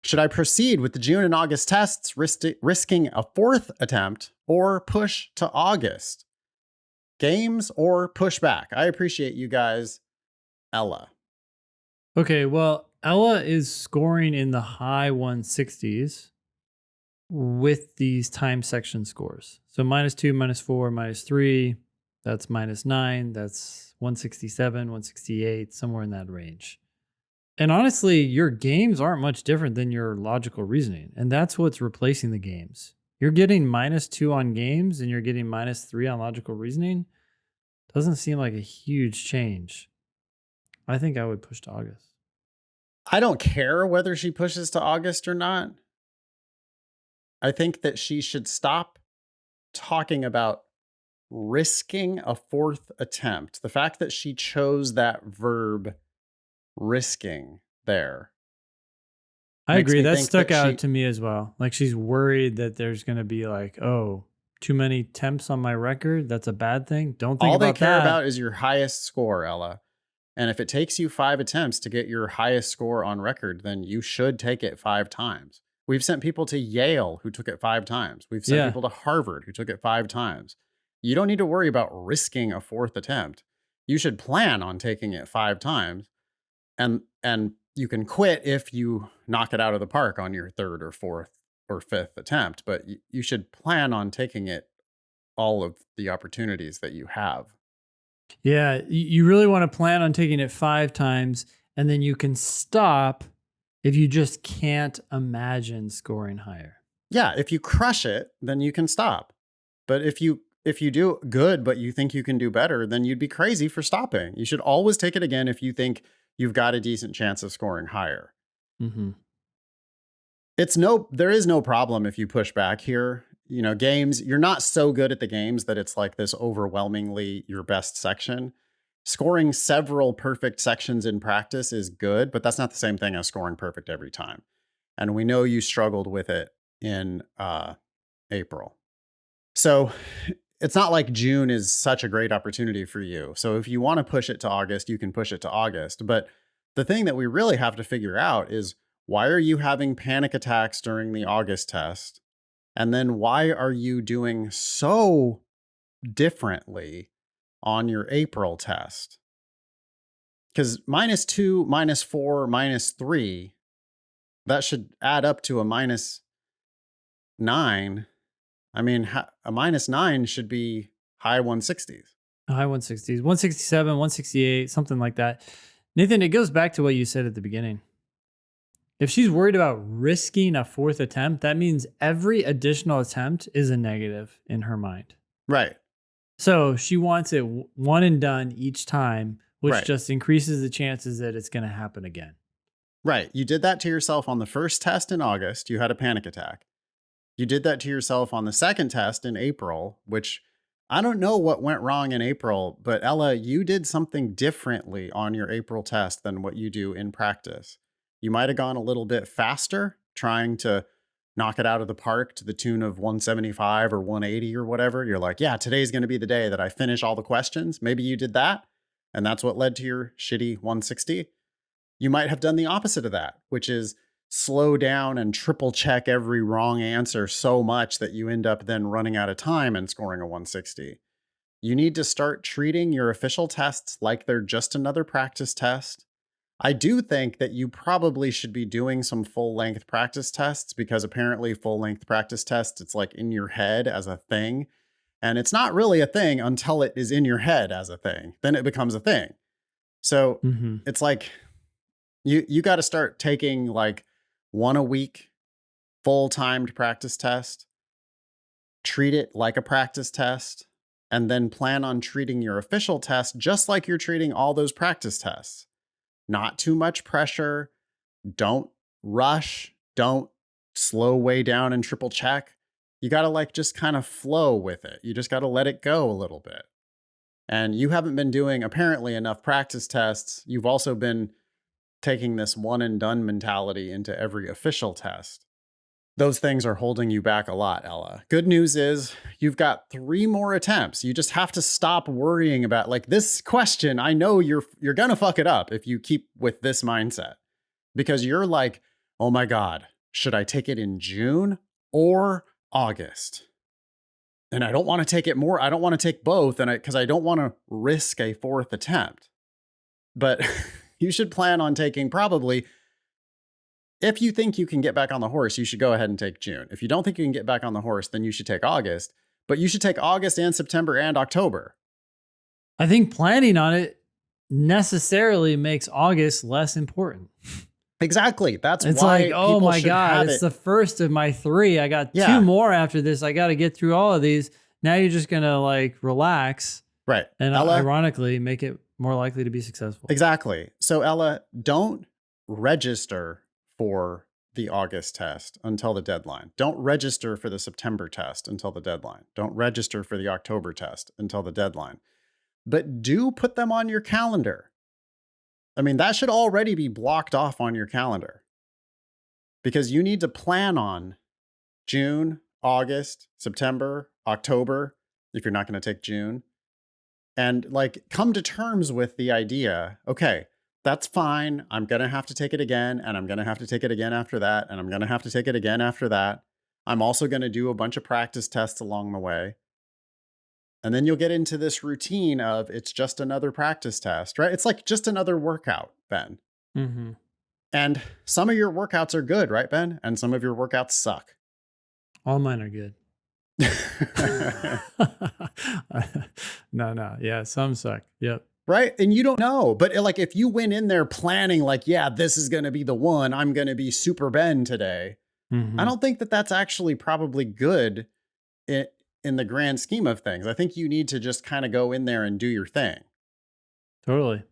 Should I proceed with the June and August tests, risking a 4th attempt, or push to August? Games or push back? I appreciate you guys. Ella. Okay, well, Ella is scoring in the high 160s with these time section scores. So -2, -4, -3, that's -9, that's 167, 168, somewhere in that range. And honestly, your games aren't much different than your logical reasoning. And that's what's replacing the games. You're getting -2 on games and you're getting -3 on logical reasoning. Doesn't seem like a huge change. I think I would push to August. I don't care whether she pushes to August or not. I think that she should stop talking about risking a 4th attempt. The fact that she chose that verb risking there. I agree. That stuck out to me as well. Like she's worried that there's going to be like, oh, too many temps on my record. That's a bad thing. Don't think about that. All they care about is your highest score, Ella. And if it takes you 5 attempts to get your highest score on record, then you should take it 5 times. We've sent people to Yale who took it 5 times. We've sent people to Harvard who took it 5 times. You don't need to worry about risking a 4th attempt. You should plan on taking it 5 times. And you can quit if you knock it out of the park on your 3rd or 4th or 5th attempt, but you should plan on taking it all of the opportunities that you have. Yeah, you really want to plan on taking it 5 times, and then you can stop if you just can't imagine scoring higher. Yeah, if you crush it, then you can stop. But if you do good, but you think you can do better, then you'd be crazy for stopping. You should always take it again if you think you've got a decent chance of scoring higher. Mm-hmm. There is no problem if you push back here. You know, games, you're not so good at the games that it's like this overwhelmingly your best section. Scoring several perfect sections in practice is good, but that's not the same thing as scoring perfect every time. And we know you struggled with it in April. So it's not like June is such a great opportunity for you. So if you want to push it to August, you can push it to August. But the thing that we really have to figure out is, why are you having panic attacks during the August test? And then why are you doing so differently on your April test? Because -2, -4, -3, that should add up to a 9, I mean, a -9 should be high 160s. High 160s, 167, 168, something like that. Nathan, it goes back to what you said at the beginning. If she's worried about risking a fourth attempt, that means every additional attempt is a negative in her mind. Right. So she wants it one and done each time, which Right. just increases the chances that it's going to happen again. Right. You did that to yourself on the first test in August. You had a panic attack. You did that to yourself on the second test in April, which I don't know what went wrong in April, but Ella, you did something differently on your April test than what you do in practice. You might have gone a little bit faster trying to knock it out of the park to the tune of 175 or 180 or whatever. You're like, yeah, today's going to be the day that I finish all the questions. Maybe you did that. And that's what led to your shitty 160. You might have done the opposite of that, which is slow down and triple check every wrong answer so much that you end up then running out of time and scoring a 160. You need to start treating your official tests like they're just another practice test. I do think that you probably should be doing some full-length practice tests because apparently full-length practice tests, it's like in your head as a thing. And it's not really a thing until it is in your head as a thing. Then it becomes a thing. So it's like you got to start taking like one a week, full-timed practice test, treat it like a practice test, and then plan on treating your official test just like you're treating all those practice tests. Not too much pressure. Don't rush. Don't slow way down and triple check. You got to like just kind of flow with it. You just got to let it go a little bit. And you haven't been doing apparently enough practice tests. You've also been taking this one and done mentality into every official test. Those things are holding you back a lot, Ella. Good news is you've got 3 more attempts. You just have to stop worrying about like this question. I know you're going to fuck it up if you keep with this mindset because you're like, "Oh my God, should I take it in June or August?" And I don't want to take it more. I don't want to take both because I don't want to risk a 4th attempt. But you should plan on taking probably, if you think you can get back on the horse, you should go ahead and take June. If you don't think you can get back on the horse, then you should take August. But you should take August and September and October. I think planning on it necessarily makes August less important. Exactly. That's It's why like, oh people my should God, have it's it. the first of my 3. I got Yeah. 2 more after this. I got to get through all of these. Now you're just going to like relax Right. and Ella, ironically make it more likely to be successful. exactly. So Ella, don't register for the August test until the deadline. Don't register for the September test until the deadline. Don't register for the October test until the deadline. But do put them on your calendar. I mean, that should already be blocked off on your calendar because you need to plan on June, August, September, October, if you're not going to take June, and like come to terms with the idea, okay, that's fine. I'm going to have to take it again, and I'm going to have to take it again after that, and I'm going to have to take it again after that. I'm also going to do a bunch of practice tests along the way. And then you'll get into this routine of it's just another practice test, right? It's like just another workout, Ben. Mm-hmm. And some of your workouts are good, right, Ben? And some of your workouts suck. All mine are good. No. Yeah, some suck. Yep. Right? And you don't know. But like if you went in there planning like, yeah, this is going to be the one, I'm going to be super Ben today. I don't think that that's actually probably good in the grand scheme of things. I think you need to just kind of go in there and do your thing. Totally.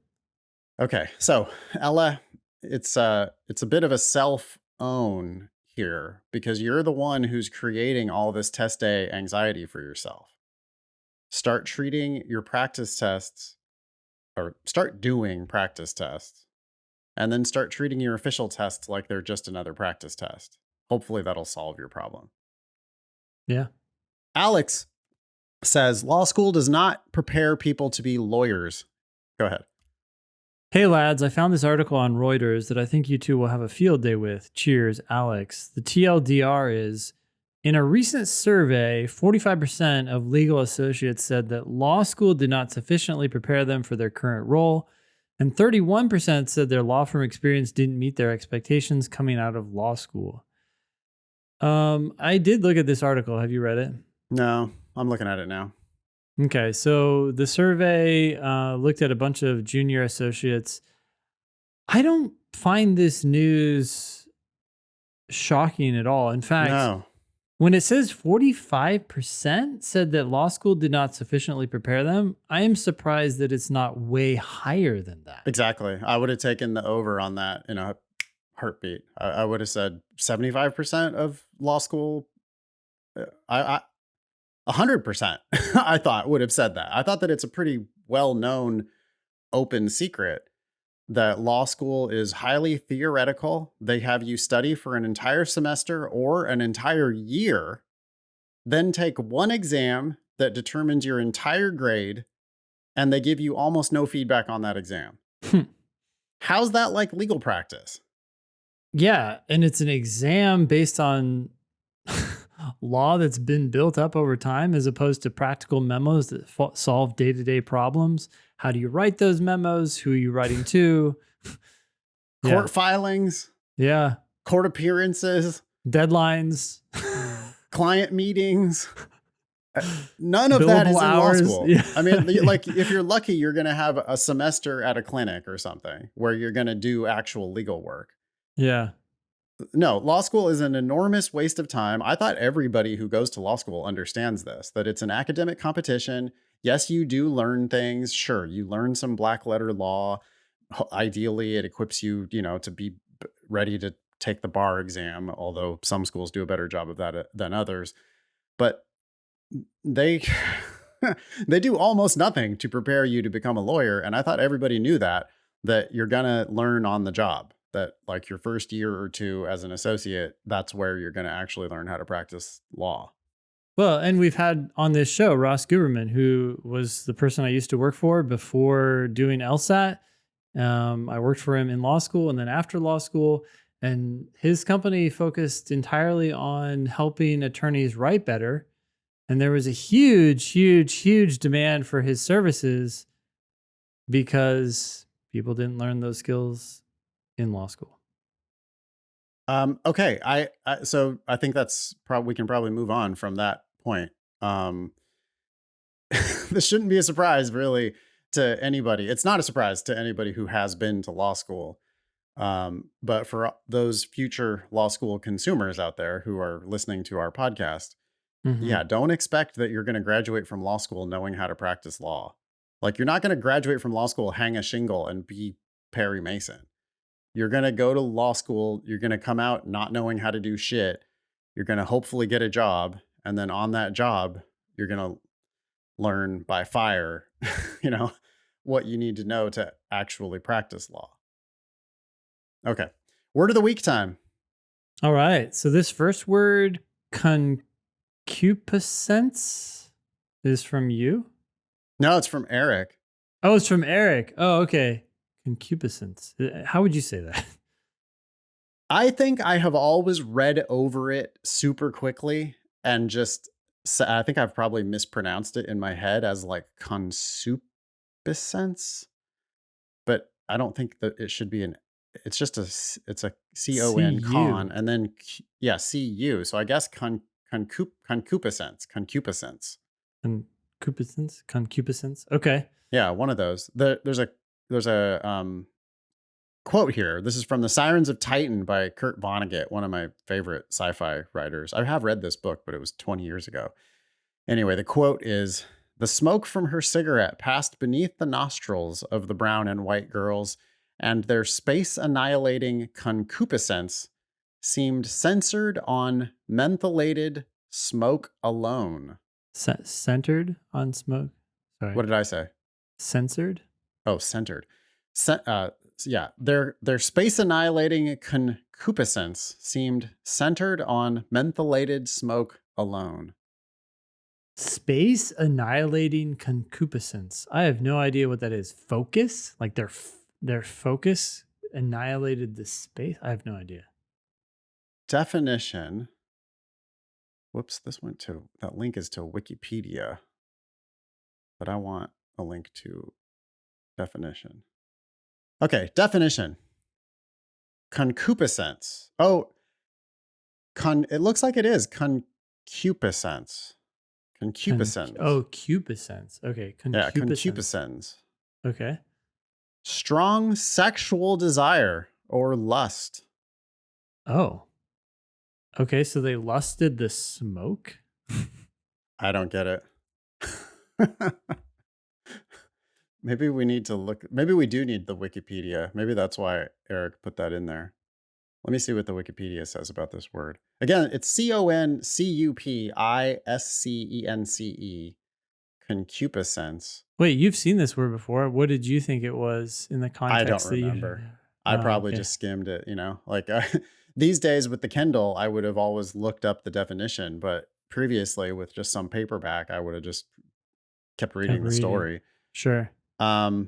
Okay. So Ella, it's a bit of a self-own here because you're the one who's creating all this test day anxiety for yourself. Start treating your practice tests or start doing practice tests and then start treating your official tests like they're just another practice test. Hopefully that'll solve your problem. Yeah. Alex says law school does not prepare people to be lawyers. Go ahead. Hey lads, I found this article on Reuters that I think you two will have a field day with. Cheers, Alex. The TLDR is, in a recent survey, 45% of legal associates said that law school did not sufficiently prepare them for their current role, and 31% said their law firm experience didn't meet their expectations coming out of law school. I did look at this article. Have you read it? No, I'm looking at it now. Okay, so the survey looked at a bunch of junior associates. I don't find this news shocking at all. In fact, No, when it says 45% said that law school did not sufficiently prepare them, I am surprised that it's not way higher than that. exactly. I would have taken the over on that in a heartbeat. I would have said 75% of law school. I 100%. I thought would have said that. I thought that it's a pretty well known open secret that law school is highly theoretical. They have you study for an entire semester or an entire year, then take one exam that determines your entire grade, and they give you almost no feedback on that exam. How's that like legal practice? Yeah, and it's an exam based on law that's been built up over time as opposed to practical memos that solve day-to-day problems. How do you write those memos? Who are you writing to? Court filings, Yeah. court appearances, Deadlines. client meetings. None of that is Billable in hours. law school. Yeah. I mean, like if you're lucky, you're going to have a semester at a clinic or something where you're going to do actual legal work. Yeah. No, law school is an enormous waste of time. I thought everybody who goes to law school understands this, that it's an academic competition. Yes, you do learn things. Sure, you learn some black letter law. Ideally, it equips you, to be ready to take the bar exam, although some schools do a better job of that than others. But they they do almost nothing to prepare you to become a lawyer, and I thought everybody knew that you're going to learn on the job, that like your first year or two as an associate, that's where you're going to actually learn how to practice law. Well, and we've had on this show Ross Guberman, who was the person I used to work for before doing LSAT. I worked for him in law school and then after law school. And his company focused entirely on helping attorneys write better. And there was a huge, huge, huge demand for his services because people didn't learn those skills in law school. Okay, so I think that's probably, we can probably move on from that point. This shouldn't be a surprise, really, to anybody. It's not a surprise to anybody who has been to law school. But for those future law school consumers out there who are listening to our podcast, yeah, don't expect that you're going to graduate from law school knowing how to practice law. Like, you're not going to graduate from law school, hang a shingle, and be Perry Mason. You're going to go to law school. You're going to come out not knowing how to do shit. You're going to hopefully get a job. And then on that job, you're going to learn by fire, what you need to know to actually practice law. Okay. Word of the week time. All right. So this first word, concupiscence, is from you? No, it's from Eric. Oh, it's from Eric. Oh, okay. Concupiscence. How would you say that? I think I have always read over it super quickly and just, I think I've probably mispronounced it in my head as like concupiscence, but I don't think that it should be it's just it's a C-O-N con, and then, yeah, C-U. So I guess concupiscence. Concupiscence. Okay. Yeah, one of those. There's a quote here. This is from The Sirens of Titan by Kurt Vonnegut, one of my favorite sci-fi writers. I have read this book, but it was 20 years ago. Anyway, the quote is, "The smoke from her cigarette passed beneath the nostrils of the brown and white girls, and their space-annihilating concupiscence seemed censored on mentholated smoke alone." Centered on smoke? Sorry. What did I say? Censored? Oh, centered. Yeah, their space-annihilating concupiscence seemed centered on mentholated smoke alone. Space annihilating concupiscence. I have no idea what that is. Focus? Like their focus annihilated the space? I have no idea. Definition. Whoops, that link is to Wikipedia, but I want a link to definition. Okay, definition. Concupiscence. Oh, It looks like it is concupiscence. Concupiscence. Concupiscence. Okay. Yeah, Concupiscence. concupiscence. Okay. Strong sexual desire or lust. Oh. Okay. So they lusted the smoke? I don't get it. Maybe we need to look. Maybe we do need the Wikipedia. Maybe that's why Eric put that in there. Let me see what the Wikipedia says about this word. Again, it's concupiscence. Concupiscence. Wait, you've seen this word before. What did you think it was in the I context? don't remember. I probably okay. just skimmed it, like these days with the Kindle, I would have always looked up the definition, but previously with just some paperback, I would have just kept reading the story. Sure. Yeah,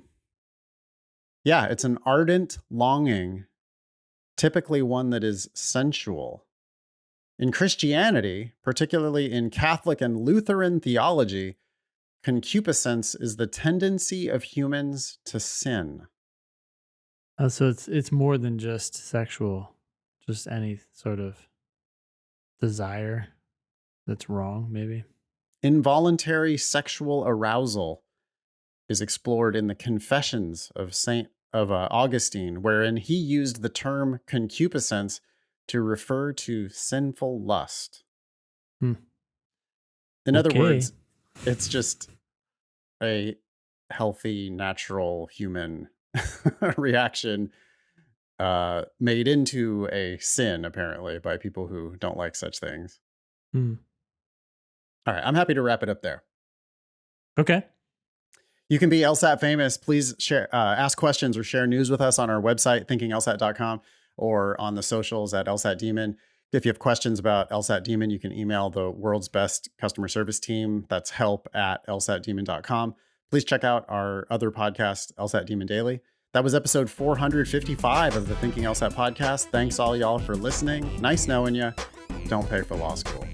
it's an ardent longing, typically one that is sensual. In Christianity, particularly in Catholic and Lutheran theology, concupiscence is the tendency of humans to sin. So it's more than just sexual, just any sort of desire that's wrong, maybe. Involuntary sexual arousal is explored in the Confessions of Augustine, wherein he used the term concupiscence to refer to sinful lust. In other words, it's just a healthy, natural human reaction made into a sin, apparently, by people who don't like such things. All right, I'm happy to wrap it up there. Okay. You can be LSAT famous. Please share, ask questions or share news with us on our website, thinkinglsat.com, or on the socials at LSAT Demon. If you have questions about LSAT Demon, you can email the world's best customer service team. That's help@lsatdemon.com. Please check out our other podcast, LSAT Demon Daily. That was episode 455 of the Thinking LSAT podcast. Thanks all y'all for listening. Nice knowing you. Don't pay for law school.